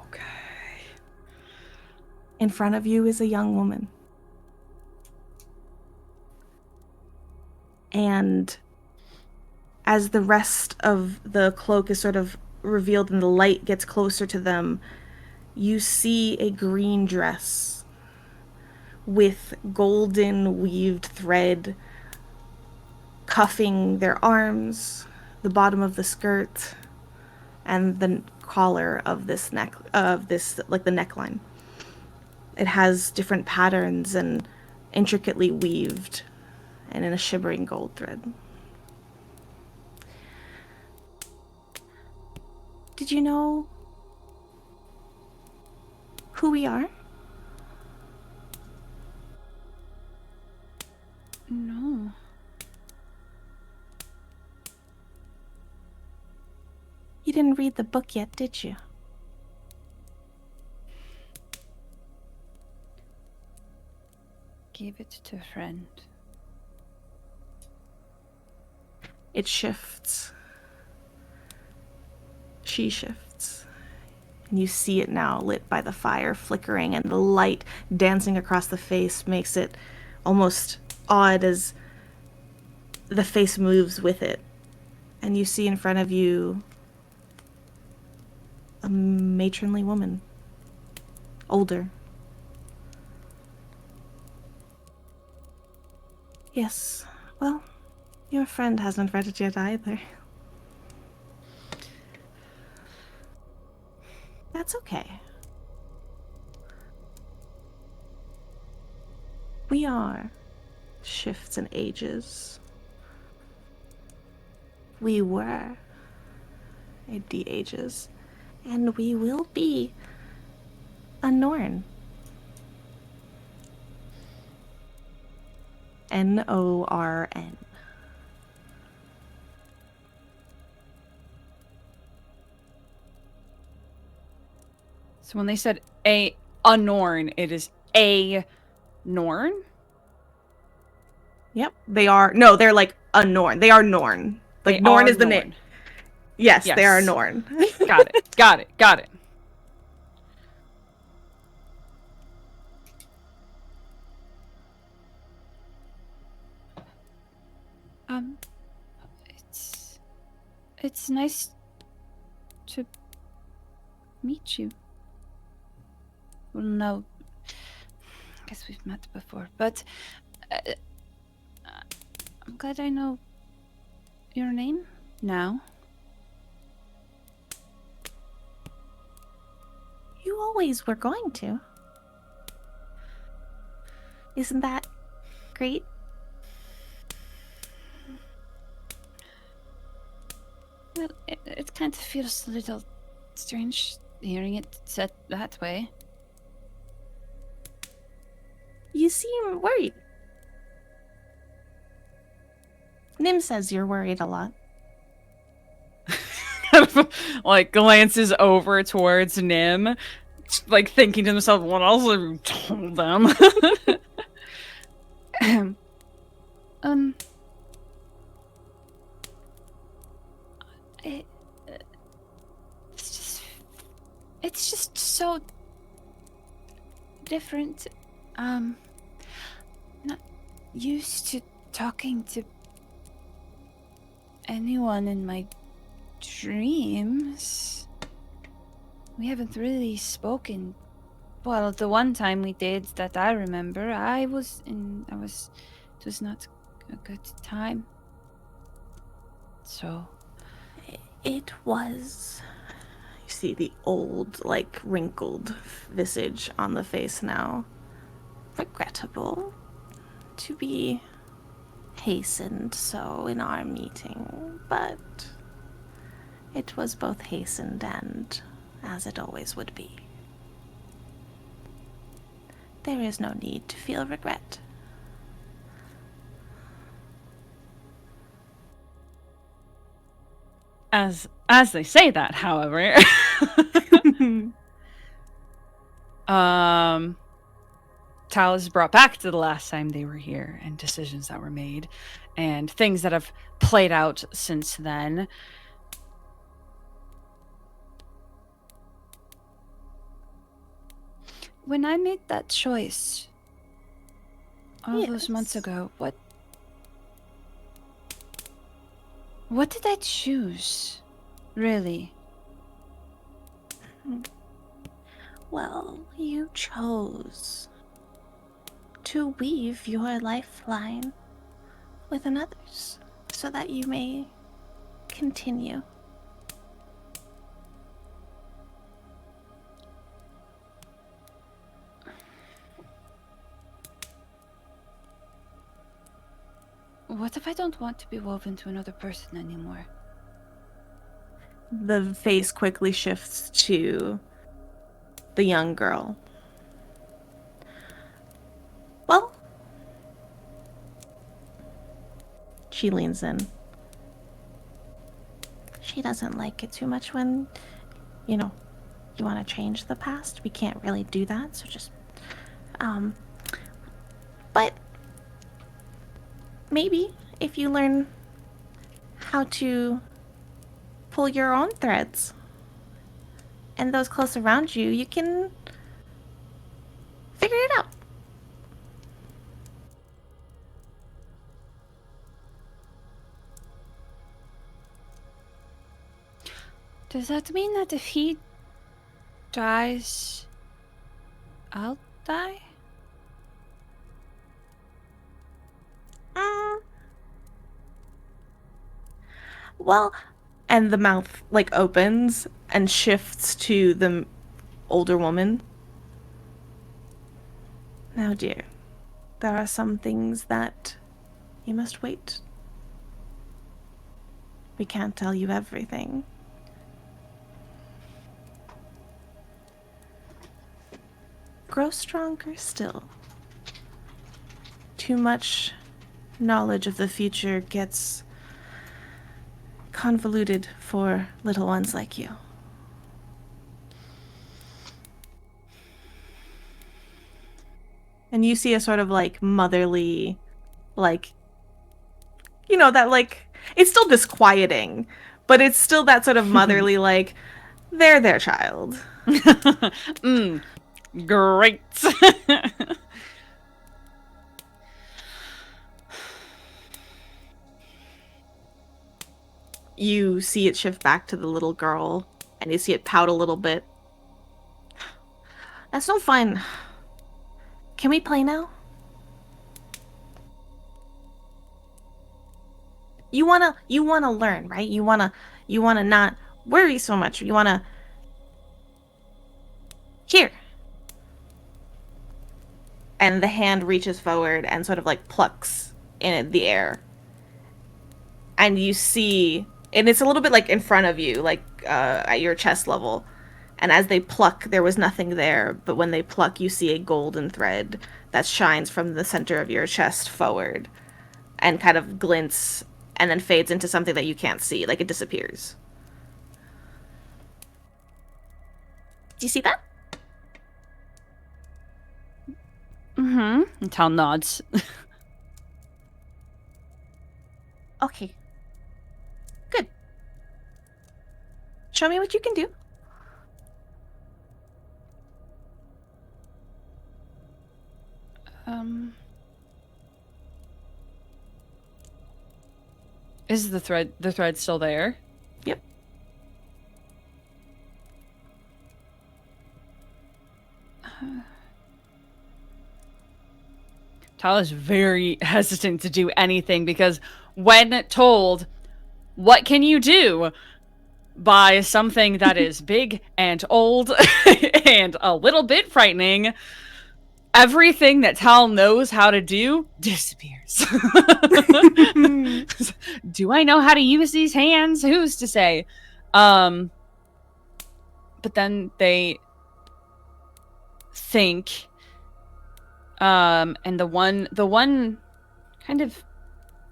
Okay. In front of you is a young woman. And as the rest of the cloak is sort of revealed and the light gets closer to them, you see a green dress with golden weaved thread cuffing their arms, the bottom of the skirt, and the collar of this the neckline. It has different patterns and intricately weaved and in a shimmering gold thread. Did you know who we are? No. You didn't read the book yet, did you? Give it to a friend. It shifts. She shifts. And you see it now lit by the fire flickering, and the light dancing across the face makes it almost odd as the face moves with it. And you see in front of you a matronly woman. Older. Yes, well, your friend hasn't read it yet either. That's okay. We are shifts and ages. We were. It de-ages. And we will be a Norn. Norn. So when they said a Norn, it is a Norn? Yep. They are. No, they're like a Norn. They are Norn. Like, They Norn are is the Norn. name. Yes, Yes. they are Norn. Got it. Got it. Got it. It's nice to meet you. Well, no. I guess we've met before, but I'm glad I know your name now. You always were going to. Isn't that great? Well, it kind of feels a little strange hearing it said that way. You seem worried. Nim says you're worried a lot. Like glances over towards Nim, like thinking to himself, "What else have you told them?" It, it's just so different. Not used to talking to anyone in my dreams. We haven't really spoken. Well, the one time we did that I remember, it was not a good time. So It was. You see the old, like, wrinkled visage on the face now. Regrettable to be hastened so in our meeting, but it was both hastened and as it always would be. There is no need to feel regret. As they say that, however, Tal is brought back to the last time they were here and decisions that were made and things that have played out since then. when I made that choice all those months Yes. ago, what did I choose? Really? Well, you chose to weave your lifeline with another's so that you may continue. What if I don't want to be woven to another person anymore? The face quickly shifts to the young girl. Well, she leans in. She doesn't like it too much when, you want to change the past. We can't really do that, so just, but maybe if you learn how to pull your own threads and those close around you, you can figure it out. Does that mean that if he dies, I'll die? Well, and the mouth like opens and shifts to the older woman. Now, dear, there are some things that you must wait. We can't tell you everything. Grow stronger still. Too much knowledge of the future gets convoluted for little ones like you. And you see a sort of like motherly, like, that like, it's still disquieting, but it's still that sort of motherly, like, they're their child. Great. You see it shift back to the little girl, and you see it pout a little bit. That's no fun. Can we play now? You wanna learn, right? You wanna not worry so much. You wanna... Here. and the hand reaches forward and sort of like plucks in the air. And you see, and it's a little bit like in front of you, like at your chest level. And as they pluck, there was nothing there, but when they pluck, you see a golden thread that shines from the center of your chest forward and kind of glints and then fades into something that you can't see, like it disappears. Do you see that? Mm-hmm. And Tal nods. Okay. Good. Show me what you can do. Is the thread still there? Yep. Tal is very hesitant to do anything because when told, what can you do? By something that is big and old and a little bit frightening, everything that Tal knows how to do disappears. Do I know how to use these hands? Who's to say? But then they think, and the one kind of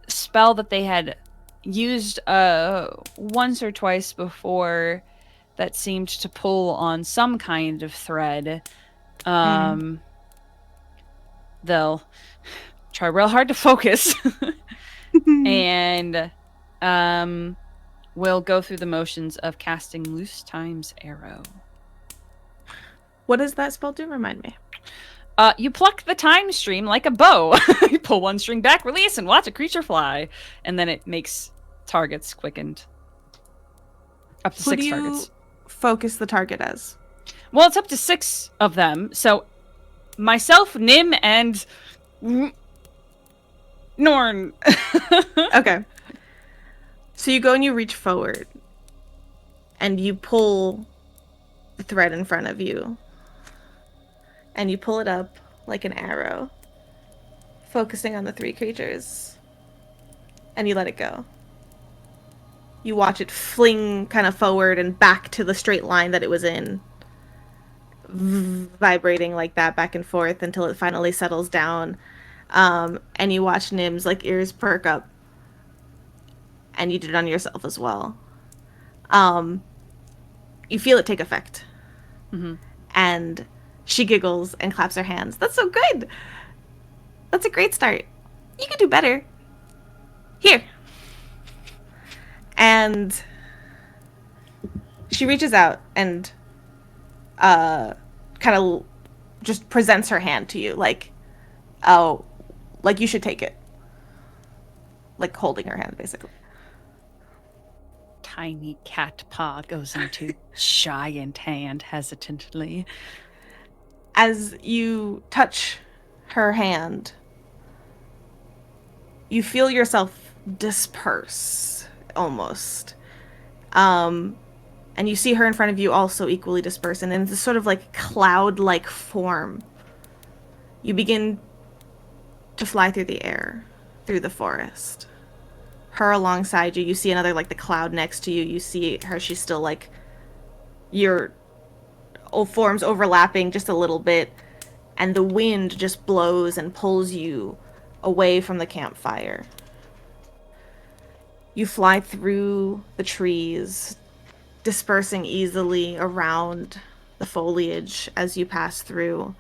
spell that they had used once or twice before that seemed to pull on some kind of thread. They'll try real hard to focus and we'll go through the motions of casting Loose Time's Arrow. What does that spell do? Remind me. You pluck the time stream like a bow. You pull one string back, release, and watch a creature fly. And then it makes targets quickened. Up to 6 targets. Focus the target as? Well, it's up to 6 of them. So, myself, Nim, and Norn. Okay. So you go and you reach forward. And you pull the thread in front of you. And you pull it up like an arrow, focusing on the 3 creatures. And you let it go. You watch it fling kind of forward and back to the straight line that it was in, vibrating like that back and forth until it finally settles down. And you watch Nim's like ears perk up. And you did it on yourself as well. You feel it take effect. Mm-hmm. And she giggles and claps her hands. That's so good. That's a great start. You can do better. Here. And she reaches out and kind of just presents her hand to you, like, oh, like you should take it. Like holding her hand, basically. Tiny cat paw goes into giant hand hesitantly. As you touch her hand, you feel yourself disperse, almost. And you see her in front of you also equally disperse, and in this sort of like cloud-like form, you begin to fly through the air, through the forest. Her alongside you, you see another, like the cloud next to you, you see her, she's still like, your forms overlapping just a little bit, and the wind just blows and pulls you away from the campfire. You fly through the trees, dispersing easily around the foliage as you pass through,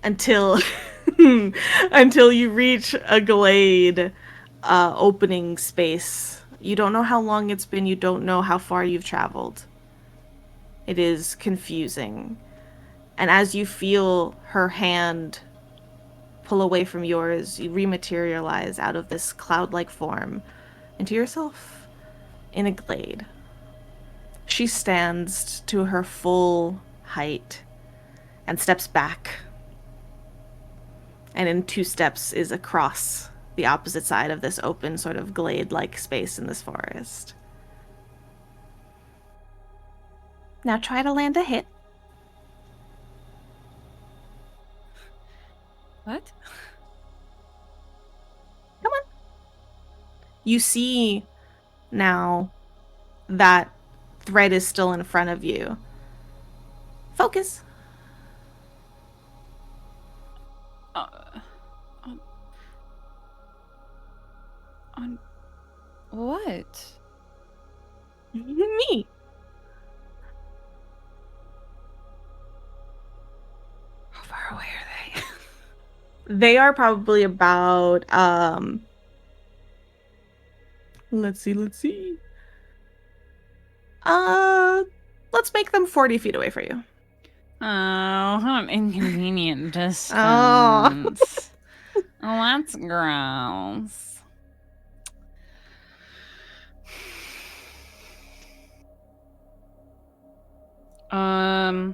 until until you reach a glade, opening space. You don't know how long it's been, you don't know how far you've traveled. It is confusing. And as you feel her hand pull away from yours, you rematerialize out of this cloud-like form into yourself in a glade. She stands to her full height and steps back. And in 2 steps is across the opposite side of this open sort of glade-like space in this forest. Now try to land a hit. What? Come on. You see now that thread is still in front of you. Focus. On what? Me. How far away are they? They are probably about let's see. Let's make them 40 feet away from you. Oh, how an inconvenient distance. Oh. Oh, that's gross. I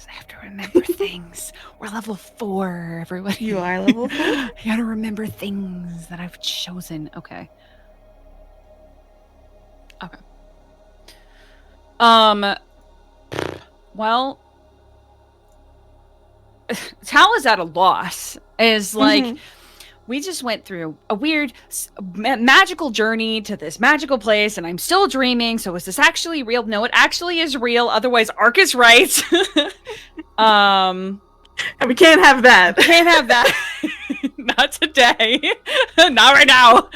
have to remember things. We're level 4, everybody. You are level 4? I gotta remember things that I've chosen. Okay. Well, Tal is at a loss. Is like, we just went through a weird magical journey to this magical place, and I'm still dreaming. So is this actually real? No, it actually is real. Otherwise, Ark is right. And we can't have that. Can't have that. Not today. Not right now.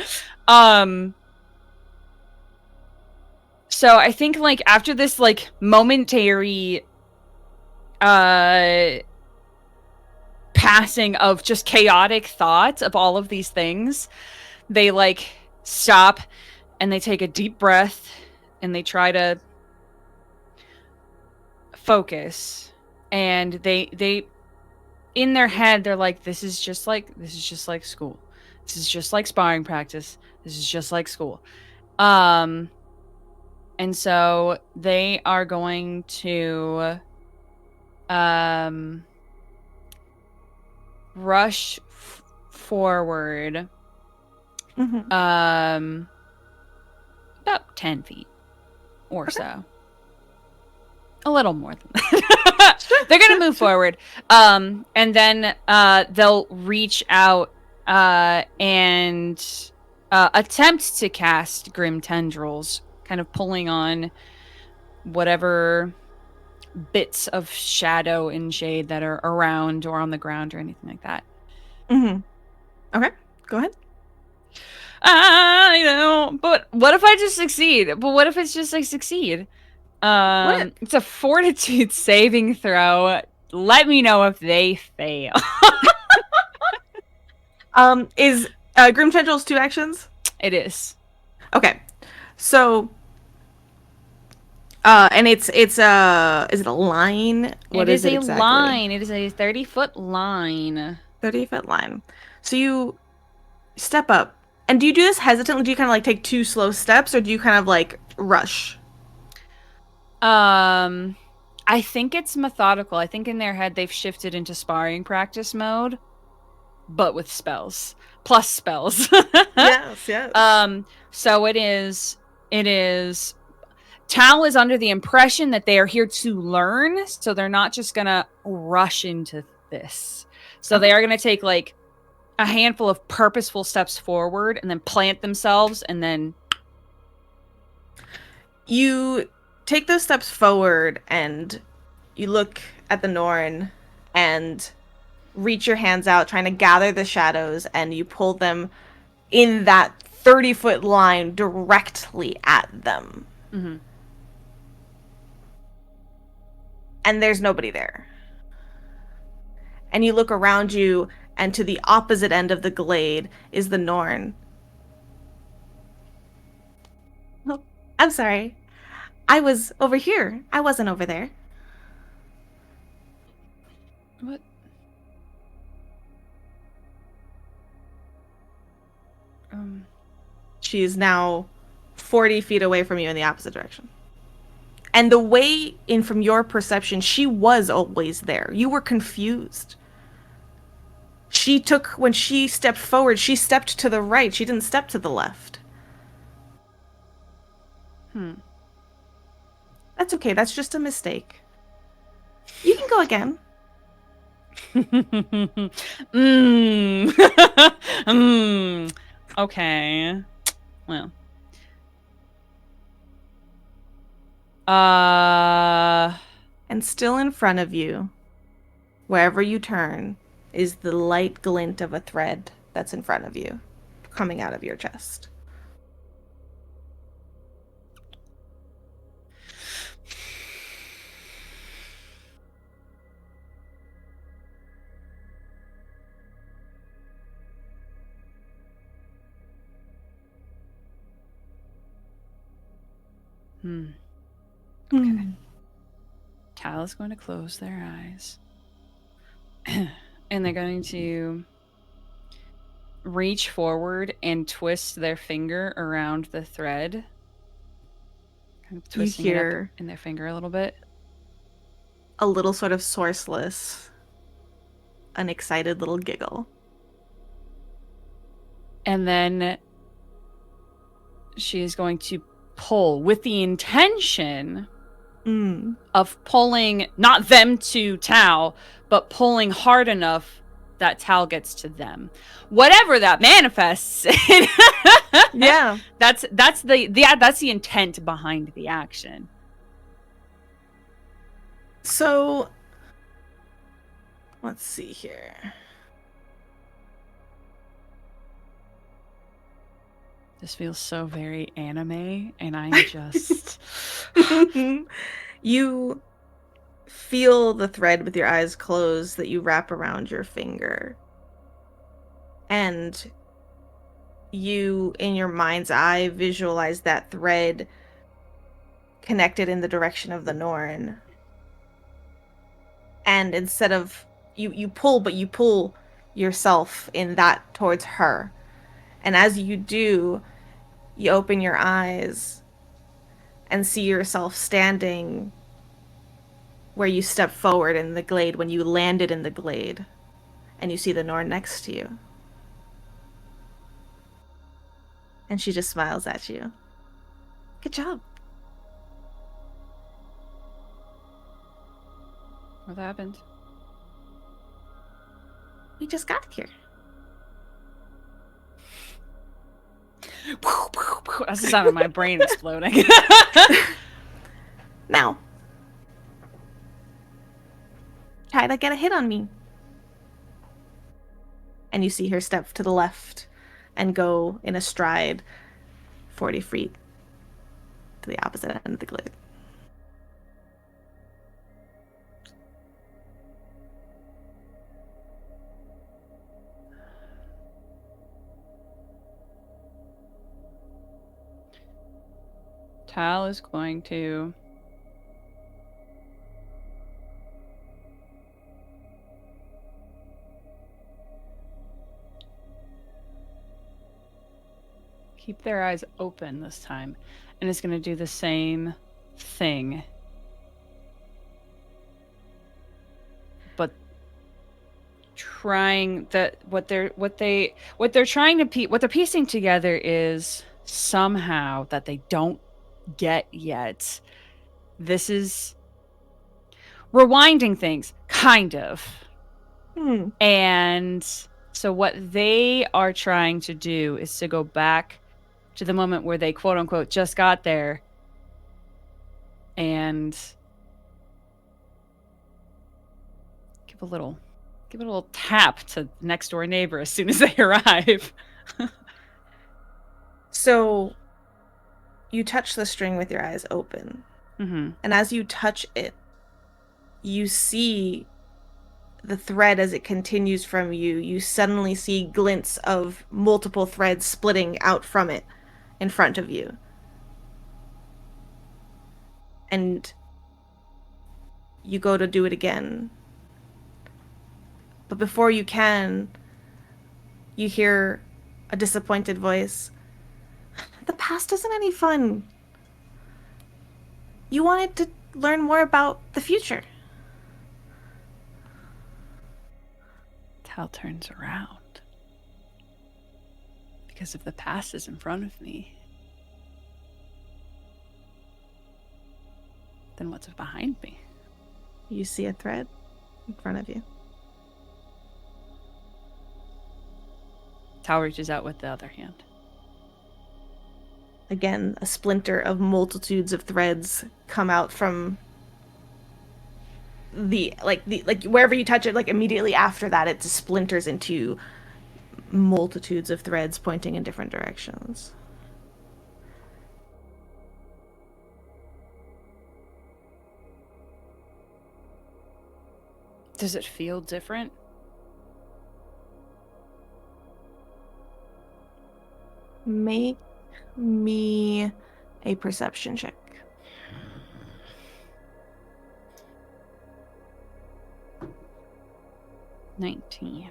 So I think like after this like momentary passing of just chaotic thoughts of all of these things, they like stop and they take a deep breath and they try to focus, and they in their head they're like, this is just like school. This is just like sparring practice. This is just like school. And so they are going to rush forward about 10 feet or so. A little more than that. They're going to move forward. And then they'll reach out and attempt to cast Grim Tendrils, kind of pulling on whatever bits of shadow and shade that are around or on the ground or anything like that. Okay, go ahead. You know, but what if I just succeed? But what if it's just I succeed? It's a fortitude saving throw. Let me know if they fail. Is Grim Tendrils 2 actions? It is. Okay. So and is it a line? What is it exactly? Line. It is a 30-foot line. 30-foot line. So you step up. And do you do this hesitantly? Do you kind of like take 2 slow steps, or do you kind of like rush? I think it's methodical. I think in their head they've shifted into sparring practice mode, but with spells. Plus spells. Yes. So it is Tal is under the impression that they are here to learn, so they're not just gonna rush into this. So they are gonna take like a handful of purposeful steps forward and then plant themselves, and then you take those steps forward and you look at the Norn and reach your hands out, trying to gather the shadows, and you pull them in that 30-foot line directly at them. And there's nobody there. And you look around you, and to the opposite end of the glade is the Norn. Oh, I'm sorry. I was over here. I wasn't over there. What? She is now 40 feet away from you in the opposite direction. And the way in from your perception, she was always there. You were confused. When she stepped forward, she stepped to the right. She didn't step to the left. That's okay. That's just a mistake. You can go again. Okay. Well. And still in front of you, wherever you turn, is the light glint of a thread that's in front of you, coming out of your chest. Okay. Tal is going to close their eyes. And they're going to reach forward and twist their finger around the thread. Kind of twisting it up in their finger a little bit. A little sort of sourceless, an excited little giggle. And then she is going to pull with the intention of pulling not them to Tal, but pulling hard enough that Tal gets to them. Whatever that manifests in. Yeah. That's the intent behind the action. So let's see here. This feels so very anime, and I'm just... You feel the thread with your eyes closed that you wrap around your finger. And you, in your mind's eye, visualize that thread connected in the direction of the Norn. And instead of... You pull, but you pull yourself in that towards her. And as you do, you open your eyes and see yourself standing where you stepped forward in the glade when you landed in the glade. And you see the Norn next to you. And she just smiles at you. Good job. What happened? We just got here. That's the sound of my brain exploding. Now, try to get a hit on me. And you see her step to the left and go in a stride 40 feet to the opposite end of the glade. Tal is going to keep their eyes open this time, and is going to do the same thing, but trying that what they're piecing together is somehow that they don't get yet. This is rewinding things, kind of. And so what they are trying to do is to go back to the moment where they quote unquote just got there and give a little tap to next door neighbor as soon as they arrive. So you touch the string with your eyes open. Mm-hmm. And as you touch it, you see the thread as it continues from you. You suddenly see glints of multiple threads splitting out from it in front of you. And you go to do it again. But before you can, you hear a disappointed voice. The past isn't any fun. You wanted to learn more about the future. Tal turns around. Because if the past is in front of me, Then what's behind me? You see a thread in front of you. Tal reaches out with the other hand. Again, a splinter of multitudes of threads come out from the wherever you touch it, like immediately after that it splinters into multitudes of threads pointing in different directions. Does it feel different? Make me a perception check. 19.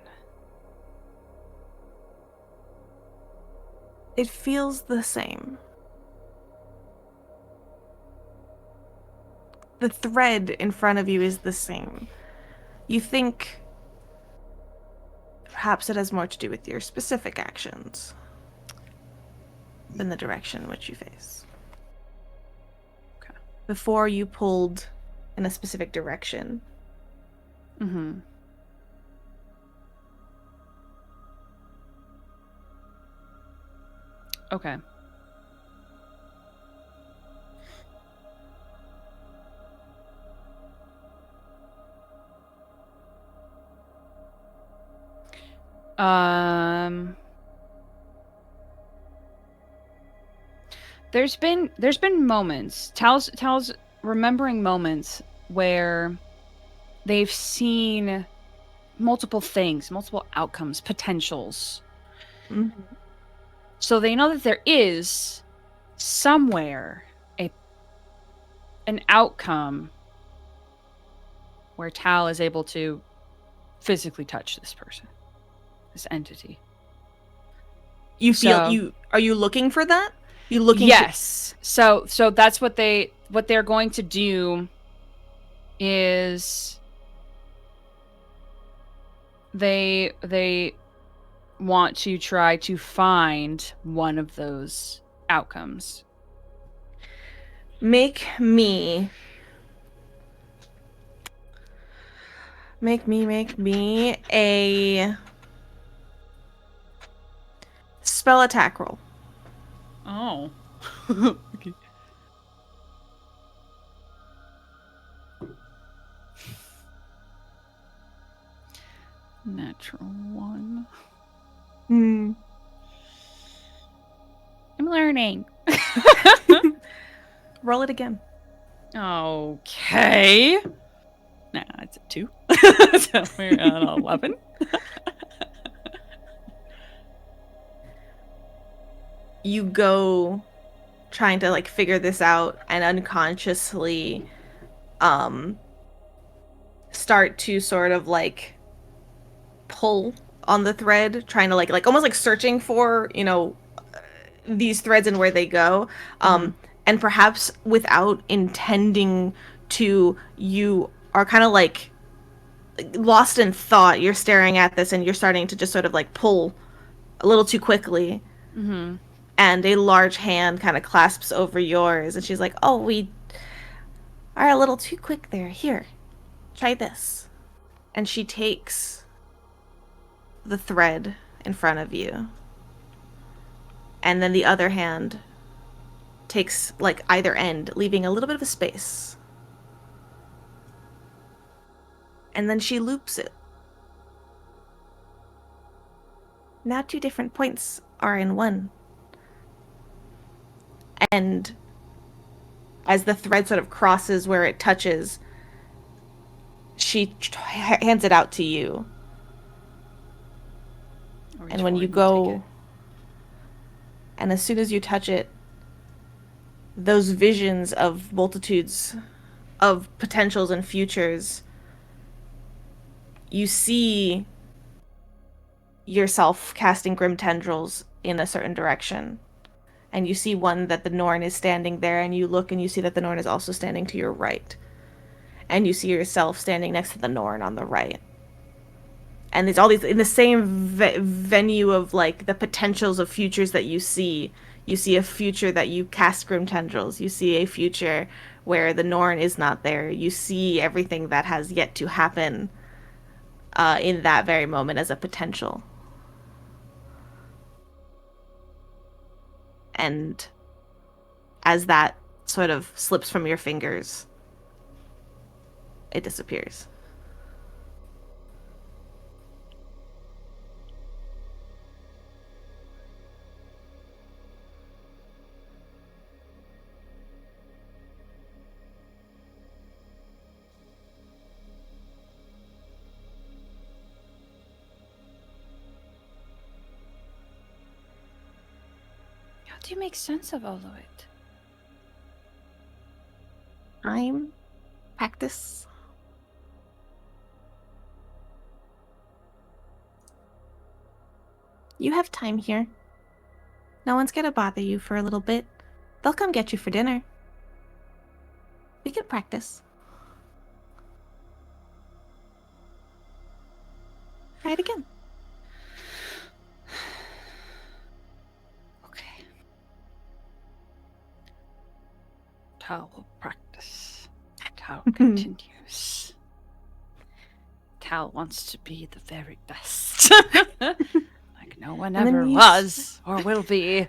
It feels the same. The thread in front of you is the same. You think perhaps it has more to do with your specific actions than the direction in which you face. Okay. Before you pulled in a specific direction. Mm-hmm. Okay. There's been moments. Tal's remembering moments where they've seen multiple things, multiple outcomes, potentials. Mm-hmm. So they know that there is somewhere an outcome where Tal is able to physically touch this person, this entity. You feel are you looking for that? You looking Yes. So that's what they're going to do is they want to try to find one of those outcomes. Make me a spell attack roll. Oh. Okay. Natural 1. Hmm. I'm learning. Roll it again. Okay. Nah, it's a 2. So we're at 11. You go trying to like figure this out and unconsciously start to sort of like pull on the thread, trying to like almost like searching for, you know, these threads and where they go. And perhaps without intending to, you are kind of like lost in thought. You're staring at this and you're starting to just sort of like pull a little too quickly. Mm-hmm. And a large hand kind of clasps over yours, and she's like, "Oh, we are a little too quick there. Here, try this." And she takes the thread in front of you, and then the other hand takes like either end, leaving a little bit of a space. And then she loops it. Now 2 different points are in one. And as the thread sort of crosses where it touches, she hands it out to you. And when you go, and as soon as you touch it, those visions of multitudes of potentials and futures, you see yourself casting grim tendrils in a certain direction. And you see one that the Norn is standing there, and you look and you see that the Norn is also standing to your right. And you see yourself standing next to the Norn on the right. And there's all these, in the same venue of like the potentials of futures that you see, You see a future that you cast Grim Tendrils. You see a future where the Norn is not there. You see everything that has yet to happen in that very moment as a potential. And as that sort of slips from your fingers, it disappears. How do you make sense of all of it? Time, practice. You have time here. No one's gonna bother you for a little bit. They'll come get you for dinner. We can practice. Try it again. Okay. Tal will practice. Tal continues. Tal wants to be the very best. Like no one And then ever you was or will be.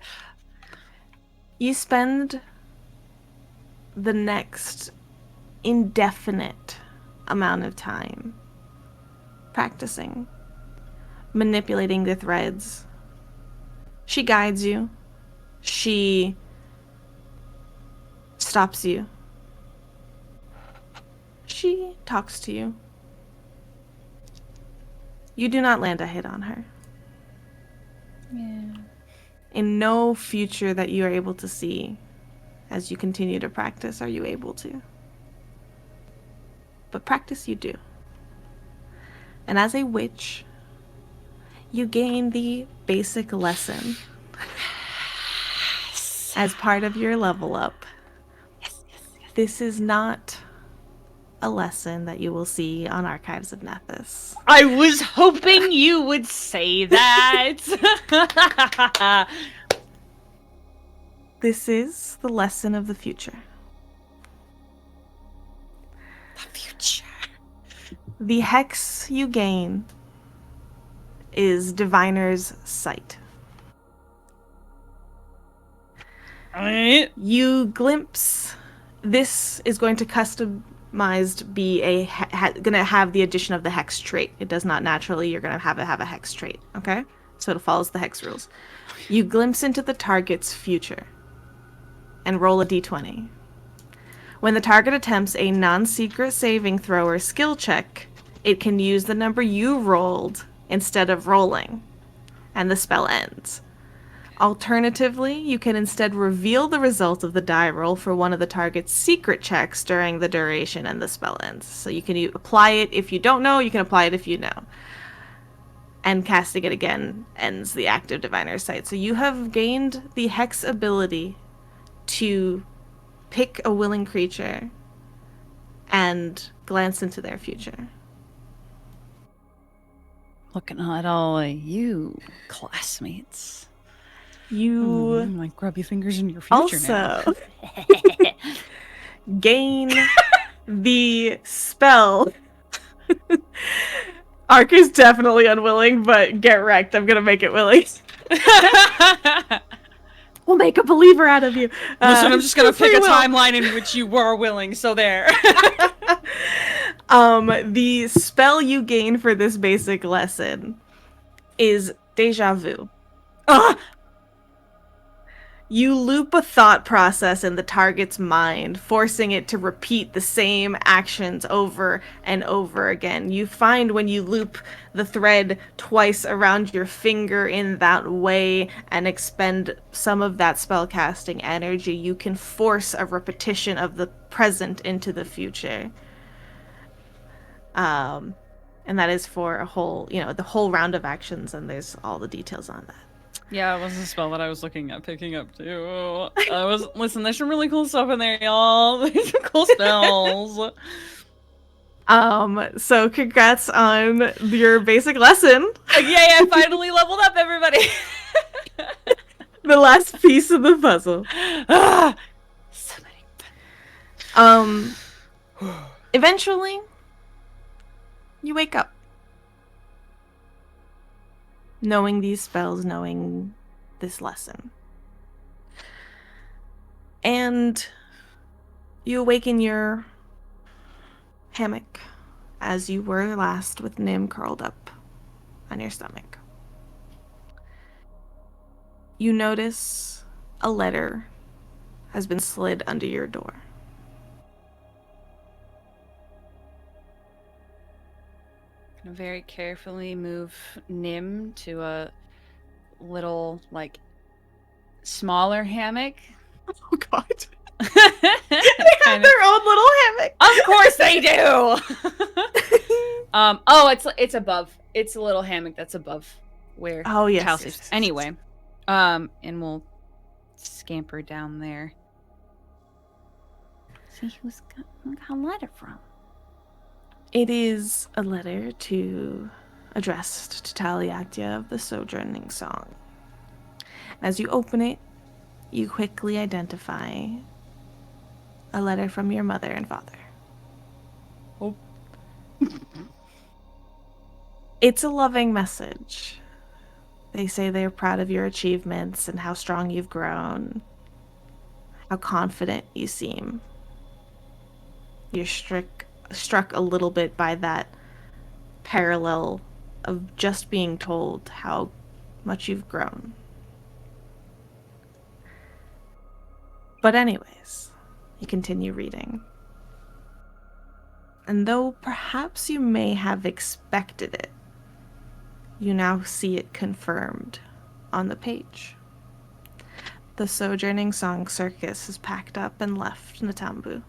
You spend the next indefinite amount of time practicing, manipulating the threads. She guides you. She stops you. She talks to you. You do not land a hit on her. Yeah. In no future that you are able to see as you continue to practice are you able to. But practice you do. And as a witch, you gain the basic lesson as part of your level up. This is not a lesson that you will see on Archives of Nethys. I was hoping you would say that. This is the lesson of the future. The future. The hex you gain is Diviner's Sight. Alright. You glimpse. This is going to customized be gonna have the addition of the hex trait. It does not naturally. You're gonna have a hex trait. Okay, so it follows the hex rules. You glimpse into the target's future and roll a d20. When the target attempts a non-secret saving throw or skill check, it can use the number you rolled instead of rolling, and the spell ends. Alternatively, you can instead reveal the result of the die roll for one of the target's secret checks during the duration and the spell ends. So you can apply it if you don't know, you can apply it if you know. And casting it again ends the active Diviner's Sight. So you have gained the hex ability to pick a willing creature and glance into their future. Looking at all of you, classmates. You my grubby fingers in your future also gain the spell. Ark is definitely unwilling, but get wrecked. I'm gonna make it willing. We'll make a believer out of you. Listen, I'm just gonna pick a will. timeline in which you were willing, so there. The spell you gain for this basic lesson is Deja Vu. You loop a thought process in the target's mind, forcing it to repeat the same actions over and over again. You find when you loop the thread twice around your finger in that way and expend some of that spellcasting energy, you can force a repetition of the present into the future. And that is for a whole, the whole round of actions, and there's all the details on that. Yeah, it was a spell that I was looking at picking up too. Listen, there's some really cool stuff in there, y'all. There's some cool spells. So congrats on your basic lesson. Yay, I finally leveled up, everybody. The last piece of the puzzle. So many. Eventually, you wake up. Knowing these spells, knowing this lesson. And you awaken your hammock as you were last, with Nim curled up on your stomach. You notice a letter has been slid under your door. Gonna very carefully move Nim to a little, like, smaller hammock. Oh god. They have their own little hammock. Of course they do. Oh, it's above. It's a little hammock that's above where Oh yes. Tal yes, sleeps. yes, yes. Anyway, and we'll scamper down there. See who's got a letter from. It is a letter addressed to Tal'yatya of the Sojourning Song. As you open it, you quickly identify a letter from your mother and father. Oh. It's a loving message. They say they're proud of your achievements and how strong you've grown, how confident you seem. You're struck a little bit by that parallel of just being told how much you've grown. But anyways, you continue reading. And though perhaps you may have expected it, you now see it confirmed on the page. The Sojourning Song Circus has packed up and left Natambu.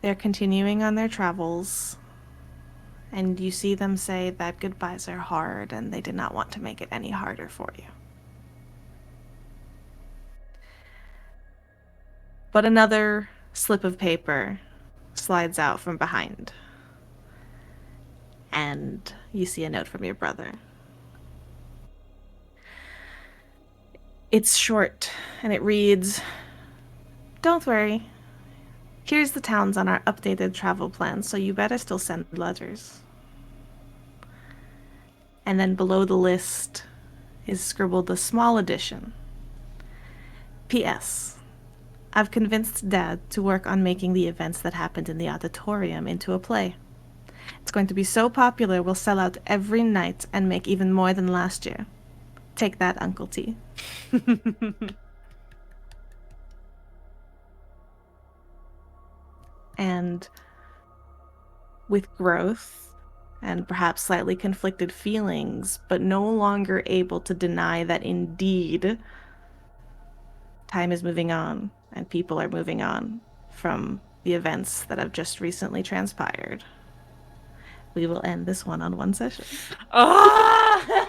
They're continuing on their travels, and you see them say that goodbyes are hard and they did not want to make it any harder for you. But another slip of paper slides out from behind, and you see a note from your brother. It's short, and it reads, "Don't worry. Here's the towns on our updated travel plan, so you better still send letters." And then below the list is scribbled a small addition. P.S. I've convinced Dad to work on making the events that happened in the auditorium into a play. It's going to be so popular we'll sell out every night and make even more than last year. Take that, Uncle T. And with growth and perhaps slightly conflicted feelings, but no longer able to deny that indeed time is moving on and people are moving on from the events that have just recently transpired, we will end this one on one session. Oh!